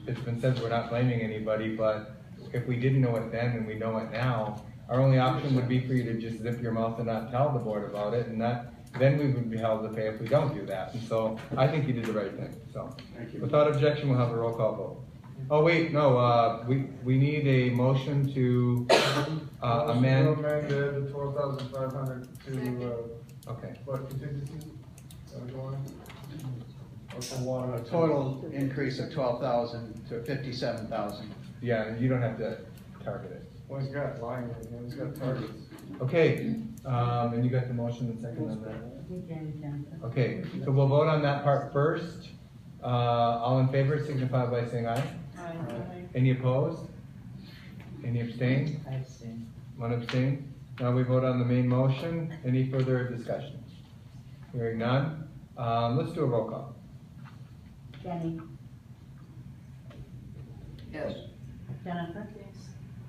it's been said we're not blaming anybody, but if we didn't know it then and we know it now, our only option would be for you to just zip your mouth and not tell the board about it, and then we would be held to pay if we don't do that. And so I think you did the right thing, so. Without objection, we'll have a roll call vote. Oh, wait, no, we need a motion to amend. Motion to amend the 12,500 to, Okay. what, contingency? Or for water? A total increase of 12,000 to 57,000. Yeah, and you don't have to target it. Well, he's got line, he's got targets. Okay, and you got the motion and second on that? Okay, so we'll vote on that part first. All in favor signify by saying aye. Aye. Any opposed? Any abstain? I abstain. One abstain. Now we vote on the main motion. Any further discussion? Hearing none. Let's do a roll call. Jenny, Yes. Jennifer?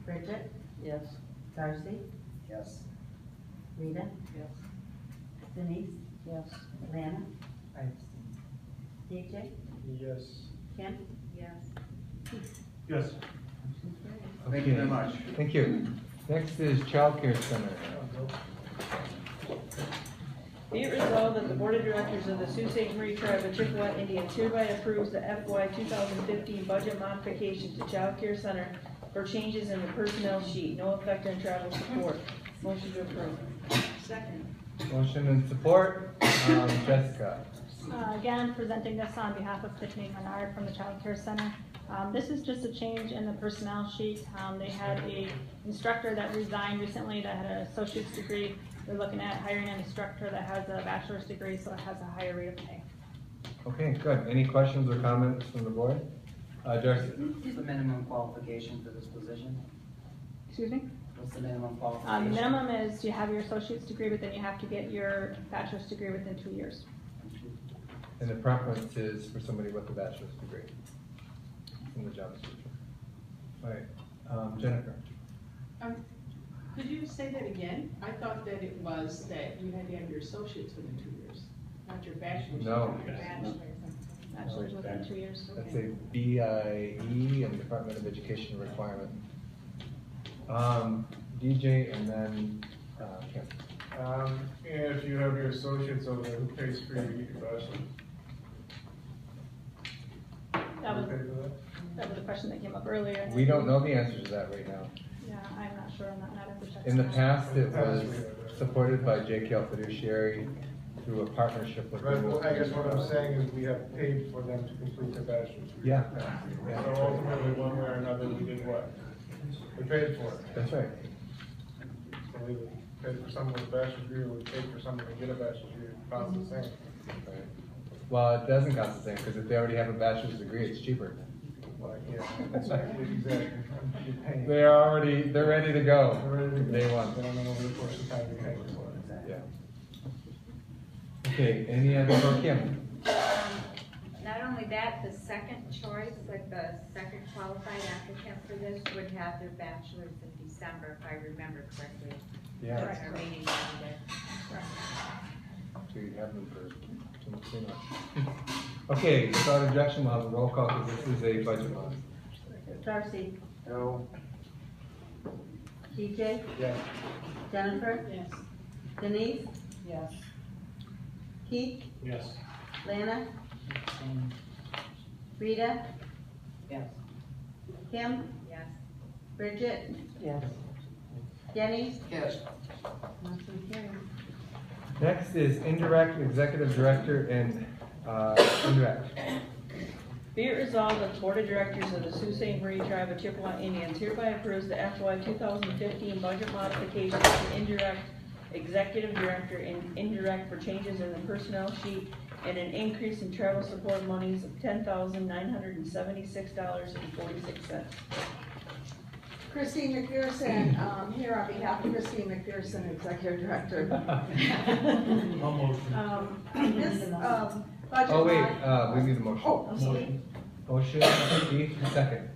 Bridget? Yes. Darcy? Yes. Rita? Yes. Denise? Yes. Lana? I abstain. DJ? Yes. Kim? Yes. Yes. Thank you very much. Thank you. Next is Child Care Center. Be it resolved that the Board of Directors of the Sault Ste. Marie Tribe of Chippewa Indians hereby approves the FY 2015 budget modification to Child Care Center for changes in the personnel sheet, no effect on travel support. Motion to approve. Second. Motion and support. Jessica. Again, presenting this on behalf of Tiffany Menard from the Child Care Center. This is just a change in the personnel sheet. They had a instructor that resigned recently that had an associate's degree. We're looking at hiring an instructor that has a bachelor's degree, so it has a higher rate of pay. Okay, good. Any questions or comments from the board? Darcy. What's the minimum qualification for this position? Excuse me? What's the minimum The qualification? minimum is you have your associate's degree, but then you have to get your bachelor's degree within 2 years. And the preference is for somebody with a bachelor's degree in the job description. All right, Jennifer. Could you say that again? I thought that it was that you had to have your associates within 2 years, not your bachelor's. No. Bachelor's within 2 years. That's a BIE and Department of Education requirement. DJ and then Kim. And if you have your associates over there, who pays for you to get your bachelor's? That was, Who pays for that? that was a question that came up earlier. We don't know the answer to that right now. Yeah, I'm not sure on that, not every check. In the past, it was supported by JKL Fiduciary through a partnership with. Right, well, I guess what I'm saying is we have paid for them to complete their bachelor's. Yeah. So ultimately, one way or another, we did what? We paid for it. That's right. So we would pay for someone with a bachelor's degree, we would pay for someone to get a bachelor's degree, it costs the same. Right. Well, it doesn't cost the same, because if they already have a bachelor's degree, it's cheaper. Like, yeah, exactly. You're paying. They're ready to go. They're ready to go. Day one. They don't know over the course of time you're paying for it. Yeah. Okay, any other for Kim? Not only that, the second choice, like the second qualified applicant for this would have their bachelor's in December, if I remember correctly. Yeah. That's our meeting Monday. So you have them for 2 months. Okay, without objection, we'll have a roll call, because this is a budget law. Darcy? No. DJ? Yes. Jennifer? Yes. Denise? Yes. Keith? Yes. Lana? Rita? Yes. Kim? Yes. Bridget? Yes. Jenny? Yes. Motion carried. Next is indirect executive director and indirect. Be it resolved that the Board of Directors of the Sault Ste. Marie Tribe of Chippewa Indians hereby approves the FY 2015 budget modifications to indirect executive director and indirect for changes in the personnel sheet and an increase in travel support monies of $10,976.46. Christine McPherson, here on behalf of Christine McPherson, Executive Director. This, budget. Oh, wait, we need a motion. Oh, I'm sorry. Motion, Keith, second.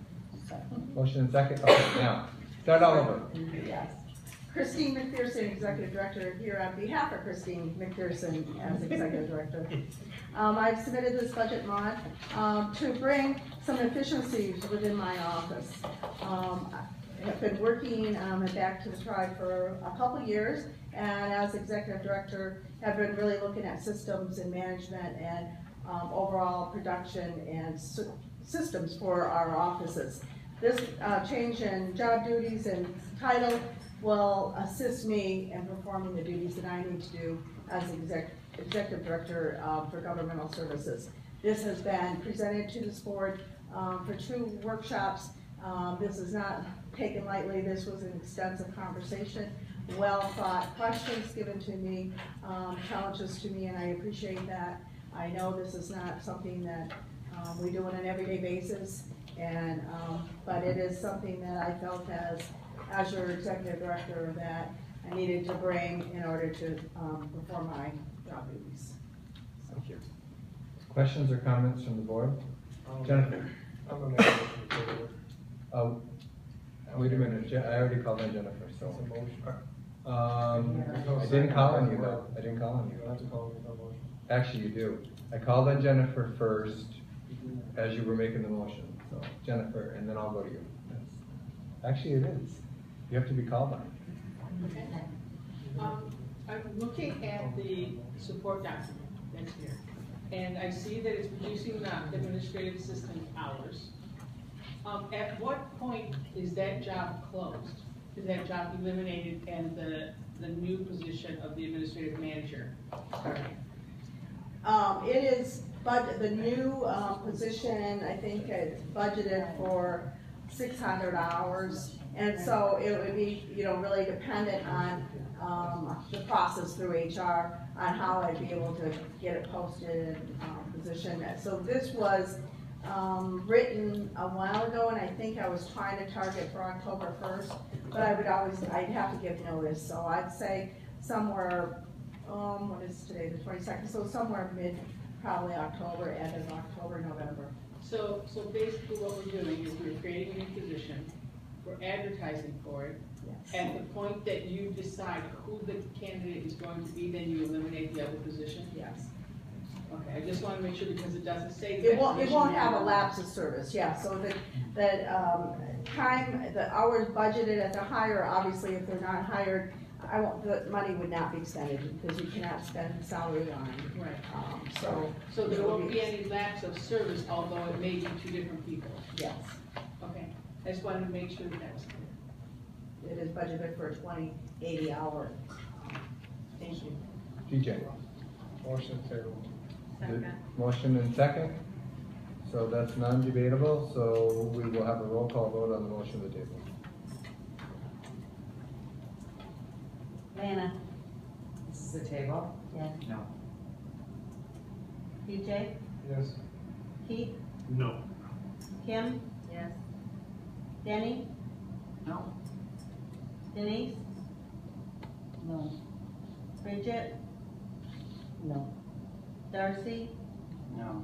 Motion and second, okay, now, start all over. Yes. Christine McPherson, Executive Director, here on behalf of Christine McPherson as Executive Director. I've submitted this budget mod to bring some efficiencies within my office. I have been working at Back to the Tribe for a couple years, and as Executive Director, have been really looking at systems and management and overall production and systems for our offices. This change in job duties and title will assist me in performing the duties that I need to do as Executive Director for Governmental Services. This has been presented to this board for 2 workshops. This is not taken lightly. This was an extensive conversation, well thought questions given to me, challenges to me, and I appreciate that. I know this is not something that we do on an everyday basis, and but it is something that I felt as your Executive Director that I needed to bring in order to perform my job duties. Thank you. Questions or comments from the board? Jennifer? I'm gonna make a motion to table. Oh, wait a minute, I already called on Jennifer, so. It's a motion. I didn't call on you though, I didn't call on You you. don't have to call me for a motion. Actually, you do. I called on Jennifer first as you were making the motion, so Jennifer, and then I'll go to you. Yes. Actually, it is. You have to be called on. Okay. I'm looking at the support document that's here, and I see that it's reducing the administrative assistant hours. At what point is that job closed? Is that job eliminated and the new position of the administrative manager starting? It is, but the new position, I think it's budgeted for 600 hours. And so it would be, really dependent on the process through HR on how I'd be able to get it posted and positioned. So this was written a while ago, and I think I was trying to target for October 1st, but I'd have to give notice. So I'd say somewhere, what is today, the 22nd? So somewhere probably October, end of October, November. So basically what we're doing is we're creating a new position, we're advertising for it. Yes. At the point that you decide who the candidate is going to be, then you eliminate the other position? Yes. Okay, I just want to make sure because it doesn't say. It won't have a lapse of service, yeah, so the hours budgeted at the hire, obviously if they're not hired, the money would not be extended because you cannot spend salary on it. Right. So there won't be any lapse of service, although it may be 2 different people? Yes. Okay, I just wanted to make sure that was clear. It is budgeted for a 20-80 hour. Thank you. DJ? Motion table. Motion and second, so that's non-debatable, so we will have a roll call vote on the motion of the table. Lana? This is the table? Yes. No. PJ? Yes. Keith? No. Kim? Yes. Denny? No. Denise? No. Bridget? No. Darcy? No.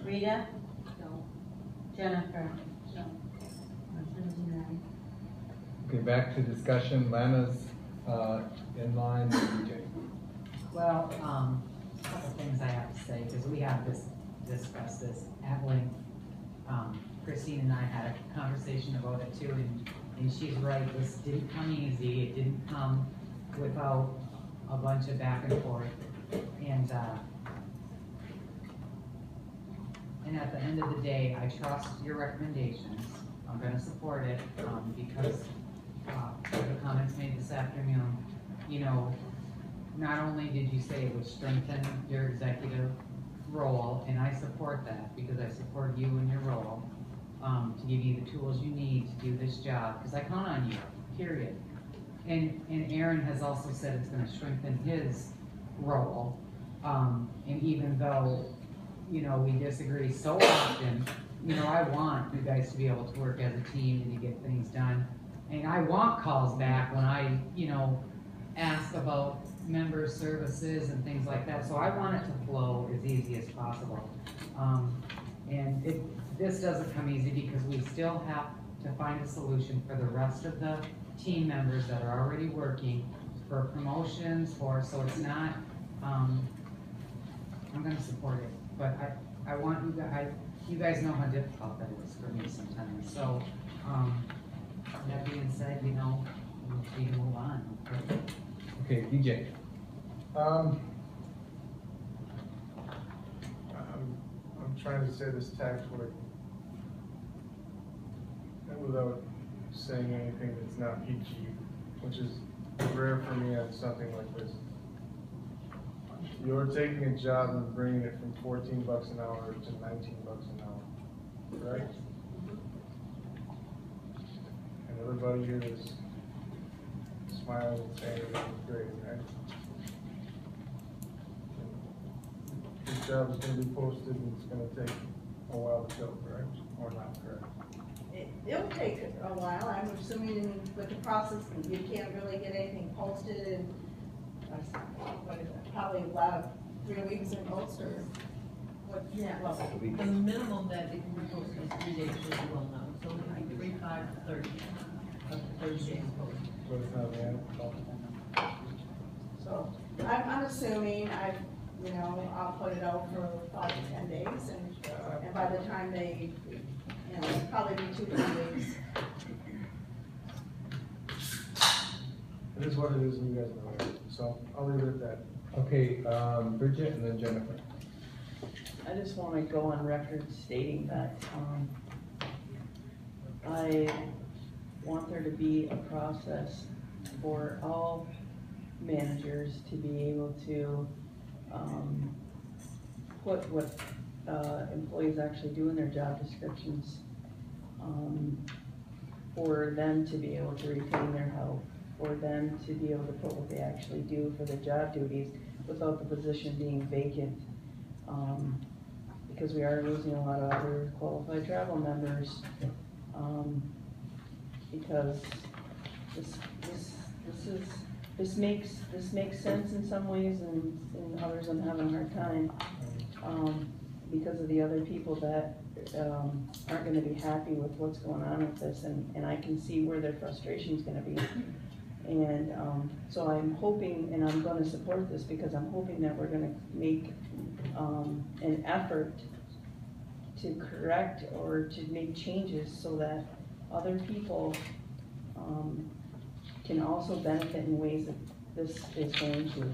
Rita? No. Jennifer? No. Okay, back to discussion. Lana's in line with DJ. Well, a couple things I have to say, because we have discussed this at length. Christine and I had a conversation about it too, and she's right, this didn't come easy, it didn't come without a bunch of back and forth. And at the end of the day, I trust your recommendations. I'm gonna support it, because the comments made this afternoon, not only did you say it would strengthen your executive role, and I support that because I support you in your role, to give you the tools you need to do this job, because I count on you, period. And Aaron has also said it's gonna strengthen his role, and even though, we disagree so often, I want you guys to be able to work as a team and to get things done. And I want calls back when I, ask about member services and things like that. So I want it to flow as easy as possible. This doesn't come easy because we still have to find a solution for the rest of the team members that are already working for promotions, so it's not, I'm gonna support it, but I want you guys know how difficult that is for me sometimes, so, that being said, we need to move on. Okay, DJ. I'm trying to say this tactfully, and without saying anything that's not PG, which is rare for me on something like this. You're taking a job and bringing it from $14 an hour to $19 an hour, correct? And everybody here is smiling and saying it was great, right? This job is going to be posted and it's going to take a while to fill, correct? Or not correct? It'll take a while. I'm assuming with the process, you can't really get anything posted in, what is it, probably about 3 weeks in post or what? Yeah, well, the minimum that it can be posted is 3 days, as you well know, so it can be 3, 5, 30, up to 30 days posted. But it's not the end. So I'm assuming I'll put it out for 5 to 10 days and by the time they, it'll probably be 2 to 3 weeks. It is what it is, and you guys know it. So I'll leave it at that. Okay, Bridget and then Jennifer. I just want to go on record stating that I want there to be a process for all managers to be able to put what employees actually do in their job descriptions, for them to be able to retain their health, for them to be able to put what they actually do for their job duties without the position being vacant. Because we are losing a lot of other qualified travel members, because this makes sense in some ways, and in others I'm having a hard time, because of the other people that aren't gonna be happy with what's going on with this, and I can see where their frustration's gonna be. And so I'm hoping, and I'm gonna support this because I'm hoping that we're gonna make an effort to correct or to make changes so that other people can also benefit in ways that this is going to.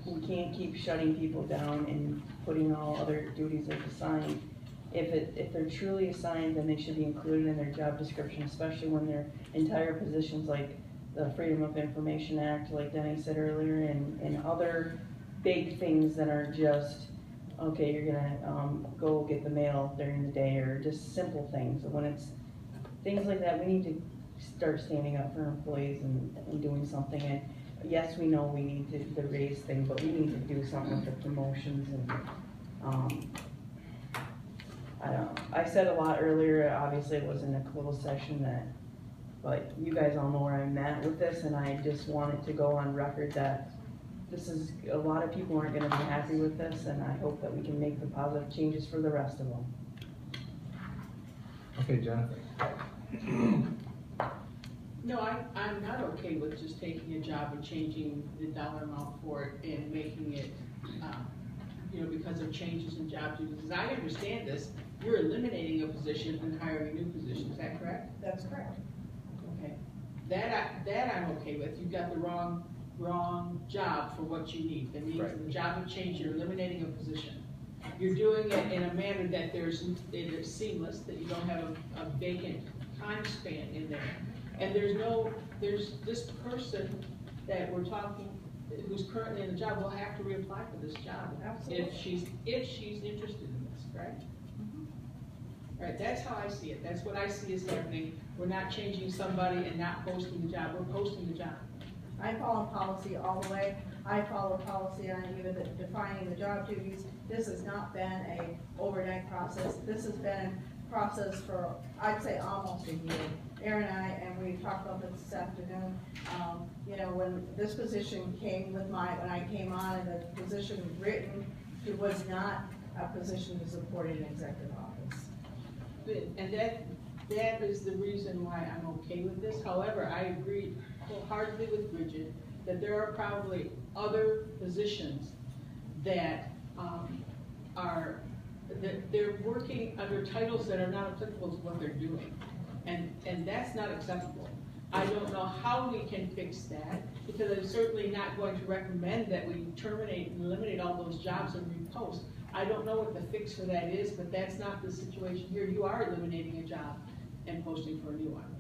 We can't keep shutting people down and putting all other duties as assigned. If they're truly assigned, then they should be included in their job description, especially when their entire positions, like the Freedom of Information Act, like Denny said earlier, and other big things that are just, okay, you're gonna go get the mail during the day, or just simple things. When it's things like that, we need to start standing up for employees and doing something. And yes, we know we need the raise thing, but we need to do something with the promotions. And I don't know. I said a lot earlier, obviously it wasn't a closed session, but you guys all know where I'm at with this, and I just want it to go on record that a lot of people aren't gonna be happy with this, and I hope that we can make the positive changes for the rest of them. Okay, Jennifer. No, I'm not okay with just taking a job and changing the dollar amount for it and making it, because of changes in job duties. As I understand this, you're eliminating a position and hiring a new position, is that correct? That's correct. Okay, that I'm okay with. You've got the wrong job for what you need. That means in the job of change, you're eliminating a position. You're doing it in a manner that it's seamless, that you don't have a vacant time span in there. And there's this person that we're talking, who's currently in the job, will have to reapply for this job. Absolutely. If she's interested in this, right? Right, that's how I see it. That's what I see is happening. We're not changing somebody and not posting the job. We're posting the job. I follow policy all the way. I follow policy on even defining the job duties. This has not been a overnight process. This has been a process for, I'd say, almost a year. Aaron and we talked about this afternoon. When this position came when I came on, and the position written, it was not a position to support an executive office. And that that is the reason why I'm okay with this. However, I agree wholeheartedly with Bridget that there are probably other positions that that they're working under titles that are not applicable to what they're doing. And that's not acceptable. I don't know how we can fix that, because I'm certainly not going to recommend that we terminate and eliminate all those jobs and repost. I don't know what the fix for that is, but that's not the situation here. You are eliminating a job and posting for a new one.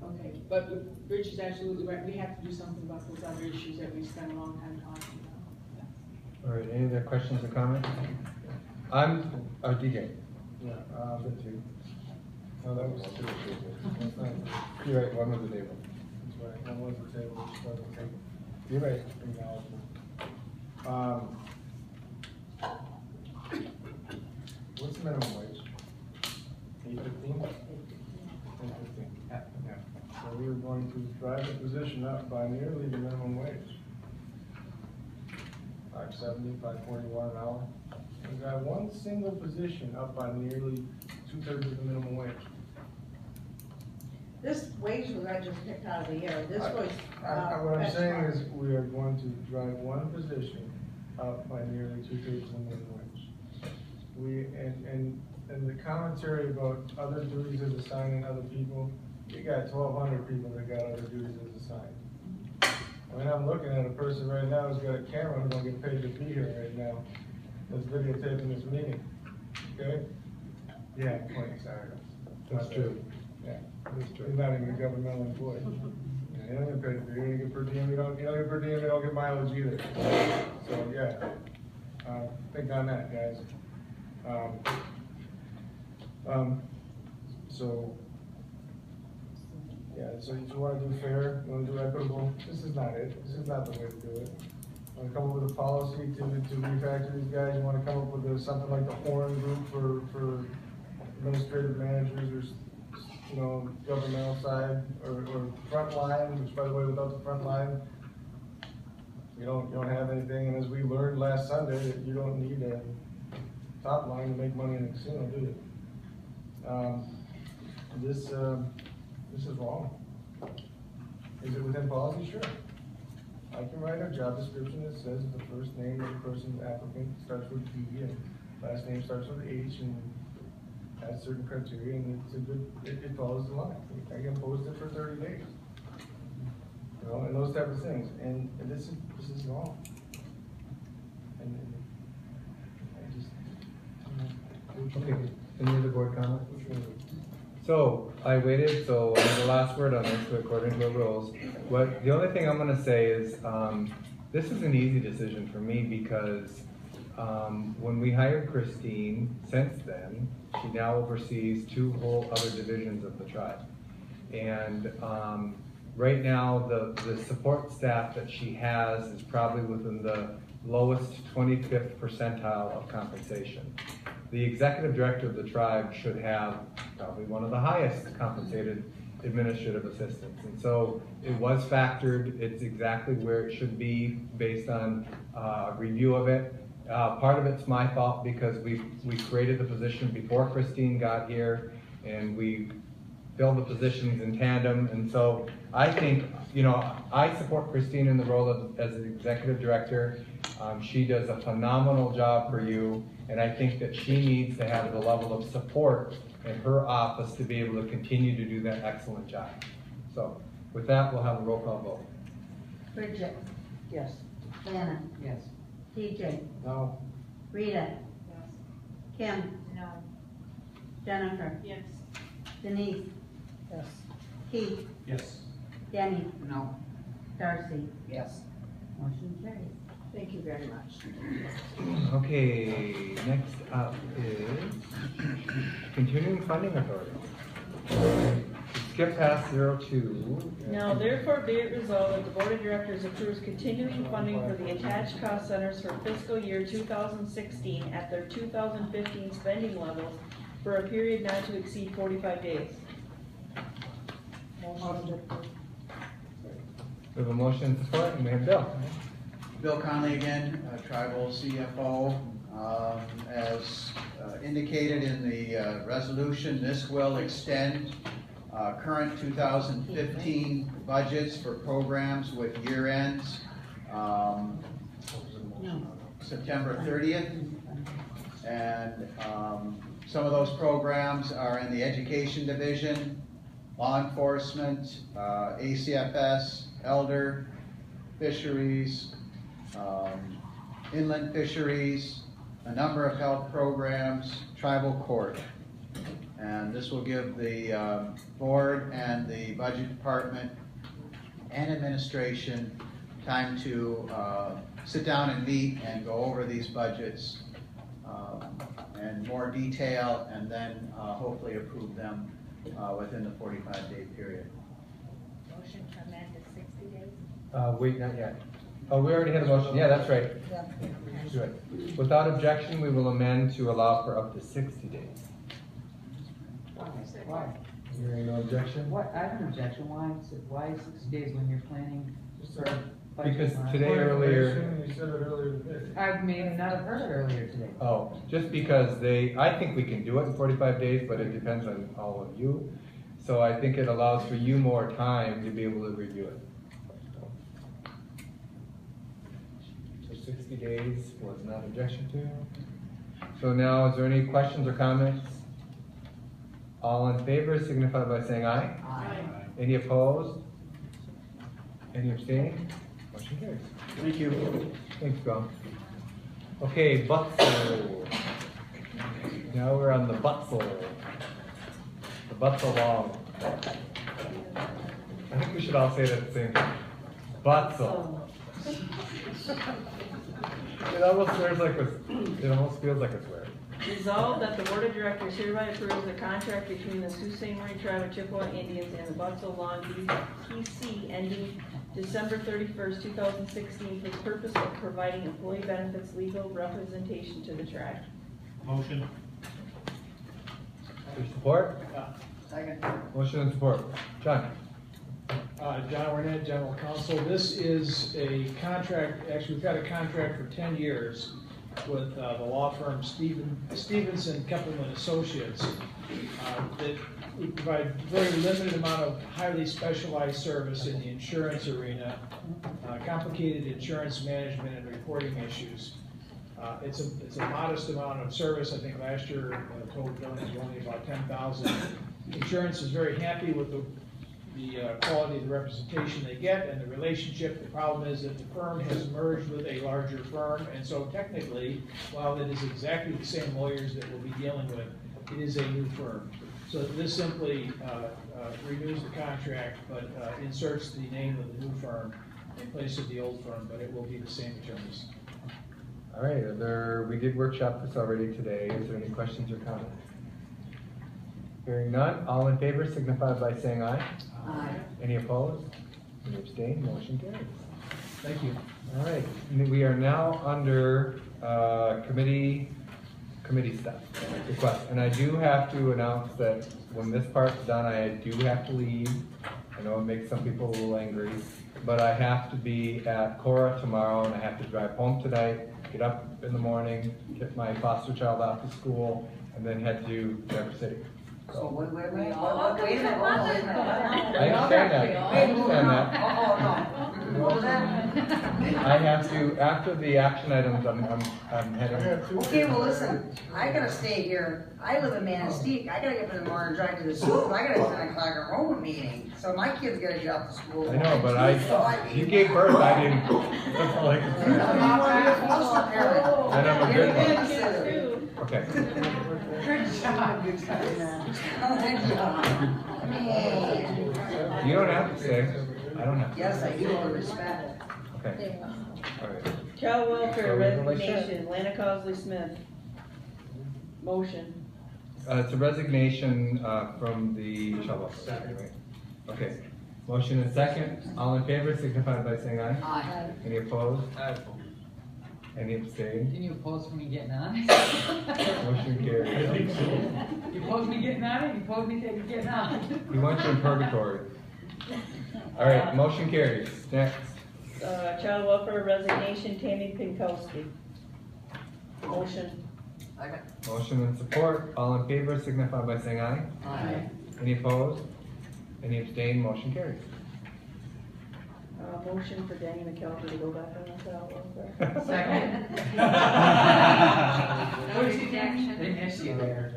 Okay, but Rich is absolutely right. We have to do something about those other issues that we spent a long time talking about. All right, any other questions or comments? DJ. Yeah, no, that was two. You're right, one was the table. That's right, that was the table, which was the table. You're right. What's the minimum wage? $8.15? $8.15. Yeah. So we are going to drive the position up by nearly the minimum wage. $5.70, $5.41 an hour. We've got one single position up by nearly 2/3 of the minimum wage. This wage was I just picked out of the air. This was. What I'm saying is we are going to drive one position up by nearly 2/3 of the minimum wage. And the commentary about other duties as assigned and other people, you got 1,200 people that got other duties as assigned. I mean, I'm looking at a person right now who's got a camera who's gonna get paid to be here right now, that's videotaping this meeting, okay? Yeah, sorry. That's true. Yeah, that's true. He's not even a governmental employee. Yeah, you don't get paid for it. You don't get per diem, you don't get per diem, you don't get mileage either. So, yeah, think on that, guys. So, yeah, so you wanna do fair, you wanna do equitable, this is not it, this is not the way to do it. You wanna come up with a policy to refactor these guys, you wanna come up with something like the Horn Group for administrative managers, or, you know, governmental side, or front line, which by the way, without the front line, you don't have anything, and as we learned last Sunday, that you don't need a top line to make money in the casino, do you? This is wrong. Is it within policy? Sure. I can write a job description that says the first name of the person, the applicant, starts with D, and last name starts with H, and has certain criteria, and it follows the line. I can post it for 30 days. You know, and those type of things, and this is wrong. And I just, Okay, any other board comments? So, I waited, so I have the last word on this according to the rules. The only thing I'm gonna say is, this is an easy decision for me because when we hired Christine, since then, she now oversees 2 whole other divisions of the tribe. And right now, the support staff that she has is probably within the lowest 25th percentile of compensation. The executive director of the tribe should have probably one of the highest compensated administrative assistants. And so it was factored, it's exactly where it should be based on a review of it. Part of it's my fault because we created the position before Christine got here, and we filled the positions in tandem. And so I think, you know, I support Christine in the role as an executive director. She does a phenomenal job for you, and I think that she needs to have the level of support in her office to be able to continue to do that excellent job. So with that, we'll have a roll call vote. Bridget. Yes. Anna. Yes. TJ. no. Rita. Yes. Kim. No. Jennifer. Yes. Denise. Yes. Keith. Yes. Denny. No. Darcy. Yes. Motion carries. Thank you very much. Okay, next up is continuing funding authority. Skip past 02. Now therefore be it resolved that the Board of Directors approves continuing funding for the attached cost centers for fiscal year 2016 at their 2015 spending levels for a period not to exceed 45 days. We have a motion and support, and we have Bill. Bill Conley again, tribal CFO. As indicated in the resolution, this will extend current 2015 budgets for programs with year ends September 30th. And some of those programs are in the education division, law enforcement, ACFS, elder, fisheries, inland fisheries, a number of health programs, tribal court. And this will give the board and the budget department and administration time to sit down and meet and go over these budgets in more detail, and then hopefully approve them within the 45-day period. Motion to amend to 60 days? Wait, not yet. Oh, we already had a motion. Yeah, that's right. Yeah. Do it. Without objection, we will amend to allow for up to 60 days. Why? Hearing no objection? What, I have an objection, why 60 days when you're planning for budget? Because today earlier. You said it earlier today. I may not have heard it earlier today. Oh, just because I think we can do it in 45 days, but it depends on all of you. So I think it allows for you more time to be able to review it. So 60 days was not objection to. So now, is there any questions or comments? All in favor signify by saying aye. Aye. Any opposed? Any abstaining? Motion carries. Thank you. Thanks, Bill. Okay, Butzel. Now we're on the Butzel. The Butzel long. I think we should all say that at the same time. Butzel. It almost feels like a swear. Resolved that the Board of Directors hereby approves the contract between the Sault Ste. Marie Tribe of Chippewa Indians and the Butzel Lawn PC ending December 31st, 2016 for the purpose of providing employee benefits legal representation to the tribe. Motion. Your support? Second. Motion and support. John? John Ornette, General Counsel. This is a contract, actually we've had a contract for 10 years with the law firm Stevenson Keppelman Associates that we provide very limited amount of highly specialized service in the insurance arena, complicated insurance management and reporting issues. It's a modest amount of service. I think last year total billings were only about 10,000. Insurance is very happy with the quality of the representation they get and the relationship. The problem is that the firm has merged with a larger firm, and so technically, while it is exactly the same lawyers that we'll be dealing with, it is a new firm. So this simply renews the contract, but inserts the name of the new firm in place of the old firm, but it will be the same attorneys. All right, we did workshop this already today. Is there any questions or comments? Hearing none, all in favor signify by saying aye. Aye. Any opposed? Any abstained? Motion carries. Thank you. All right, we are now under committee stuff, requests. And I do have to announce that when this part's done, I do have to leave. I know it makes some people a little angry, but I have to be at Cora tomorrow, and I have to drive home tonight, get up in the morning, get my foster child off to school, and then head to Traverse City. So wait a minute. I understand that. I understand that. What was that? I have to, after the action items, I'm heading. Okay, well, listen, I gotta stay here. I live in Manistee. I gotta get up in the morning and drive to the school. I got a 10 o'clock enrollment meeting. So my kids gotta get off to school. I know, but you gave birth, I didn't. That's all I can say. I'm a foster parent. And I'm a good one. Okay. Good job, good job. You don't have to say. I don't have to. Yes, I do, with respect. Okay. All right. Child welfare So we're gonna resignation, Lana Cosley Smith. Motion. It's a resignation from the child welfare. Right? Okay. Motion and second. All in favor signify by saying aye. Aye. Any opposed? Any abstained? Can you oppose me getting on? Motion carries. I think so. You oppose me getting on it, you oppose me getting on. We want you in purgatory. All right, motion carries. Next. Child welfare resignation, Tammy Pinkowski. Motion. Motion and support, all in favor signify by saying aye. Aye. Any opposed? Any abstained? Motion carries. Motion for Danny McKelvey to go back on the ballot. Second. No rejection. They miss you there.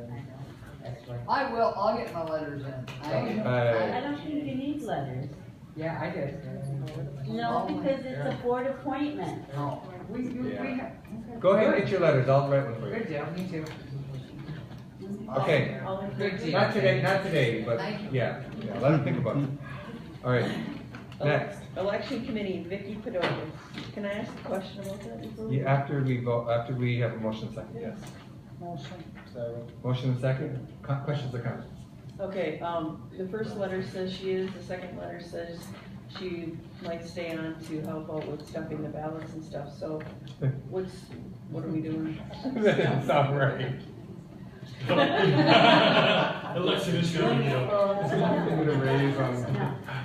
I will, I'll get my letters in. I don't think you need letters. Yeah, I did. No, because it's a board appointment. Yeah. Go ahead and get your letters, I'll write one for you. Good deal, me too. Okay, Good deal. not today, but yeah, let them think about it. All right, next. Election committee, Vicky Padova. Can I ask a question about that before we? Yeah, after we vote, after we have a motion second, yes. Motion. Motion and second, questions or comments? Okay, the first letter says she is, the second letter says she might stay on to help out with stuffing the ballots and stuff, so what are we doing? That sounds right. Election is going, you know.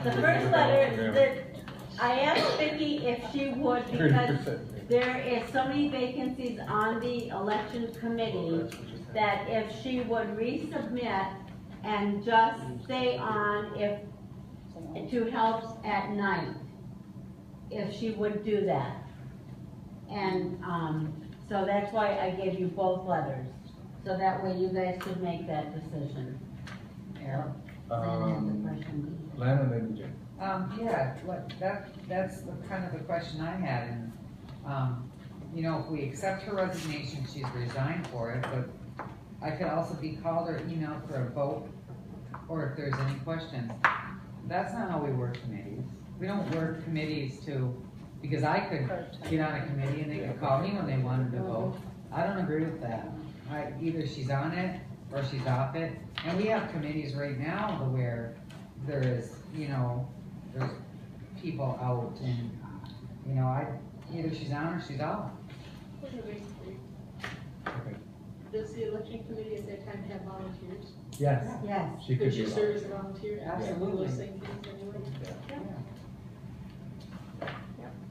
The first letter, that I asked Vicki if she would, because there is so many vacancies on the election committee, that if she would resubmit and just stay on to help at night, if she would do that. And, so that's why I gave you both letters, so that way you guys could make that decision. Lana and then Jim. Yeah, that's kind of the question I had, and, you know, if we accept her resignation, she's resigned for it, but I could also be called or emailed for a vote, or if there's any questions. That's not how we work committees. We don't work committees because I could get on a committee and they could call me when they wanted to vote. I don't agree with that. Either she's on it or she's off it, and we have committees right now where there is, there's people out and, either she's on or she's off. Does the election committee at that time have volunteers? Yes. Yes. She could Could you be serve as a volunteer? Absolutely. Those same things anyway? I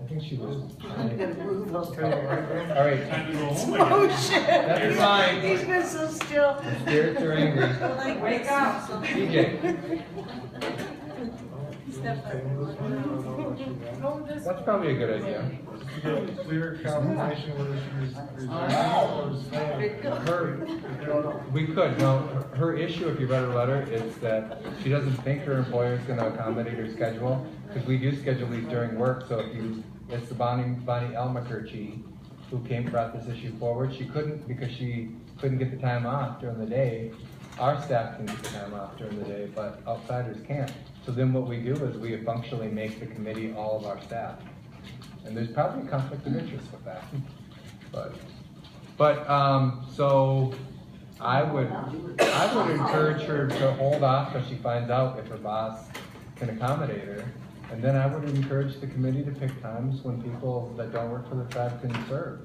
think she was. I'm gonna move those. All right. Time to go home. Oh, shit. That's fine. He's been so still. The spirits are angry. Like, Wake up. DJ. That's probably a good idea. Clear confirmation whether she was resigning or staying. We could, no, her issue, if you read her letter, is that she doesn't think her employer is gonna accommodate her schedule, because we do schedule these during work, so it's the Bonnie Elmacurchie who brought this issue forward. She couldn't, because she couldn't get the time off during the day. Our staff can get the time off during the day, but outsiders can't. So then what we do is we functionally make the committee all of our staff. And there's probably a conflict of interest with that. So I would encourage her to hold off till she finds out if her boss can accommodate her. And then I would encourage the committee to pick times when people that don't work for the tribe can serve.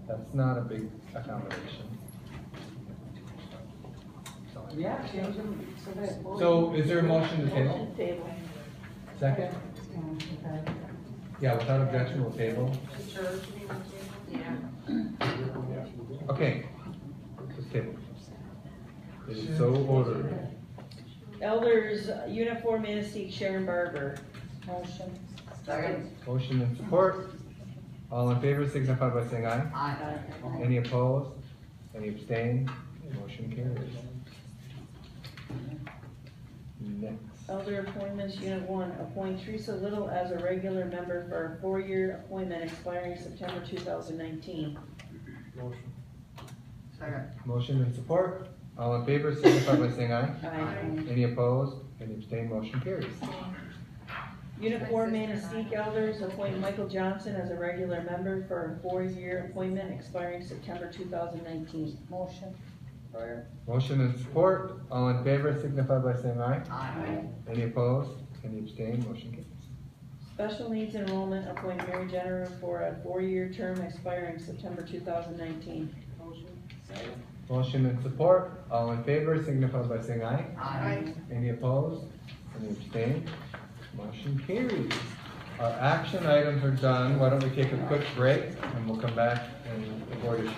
That's not a big accommodation. Yeah, change them so that. So is there a motion to table? Table. Second? Yeah, without objection, we'll table. Okay, let's table. It is so ordered. Elders, Uniform Manistee, Sharon Barber. Motion. Second. Motion and support. All in favor signify by saying aye. Aye. Any opposed? Any abstain? Motion carries. Next. Elder appointments, Unit 1, appoint Teresa Little as a regular member for a 4-year appointment expiring September 2019. Motion. Second. Motion and support. All in favor signify by saying aye. Aye. Any opposed? Any abstain? Motion carries. Unit 4, Manistee Elders, appoint Michael Johnson as a regular member for a 4-year appointment expiring September 2019. Motion. Motion and support. All in favor signify by saying aye. Aye. Any opposed? Any abstain? Motion carries. Special Needs Enrollment, appoint Mary Jenner for a 4-year term expiring September 2019. Motion and support. All in favor signify by saying aye. Aye. Any opposed? Any abstain? Motion carries. Our action items are done. Why don't we take a quick break and we'll come back and the board issues.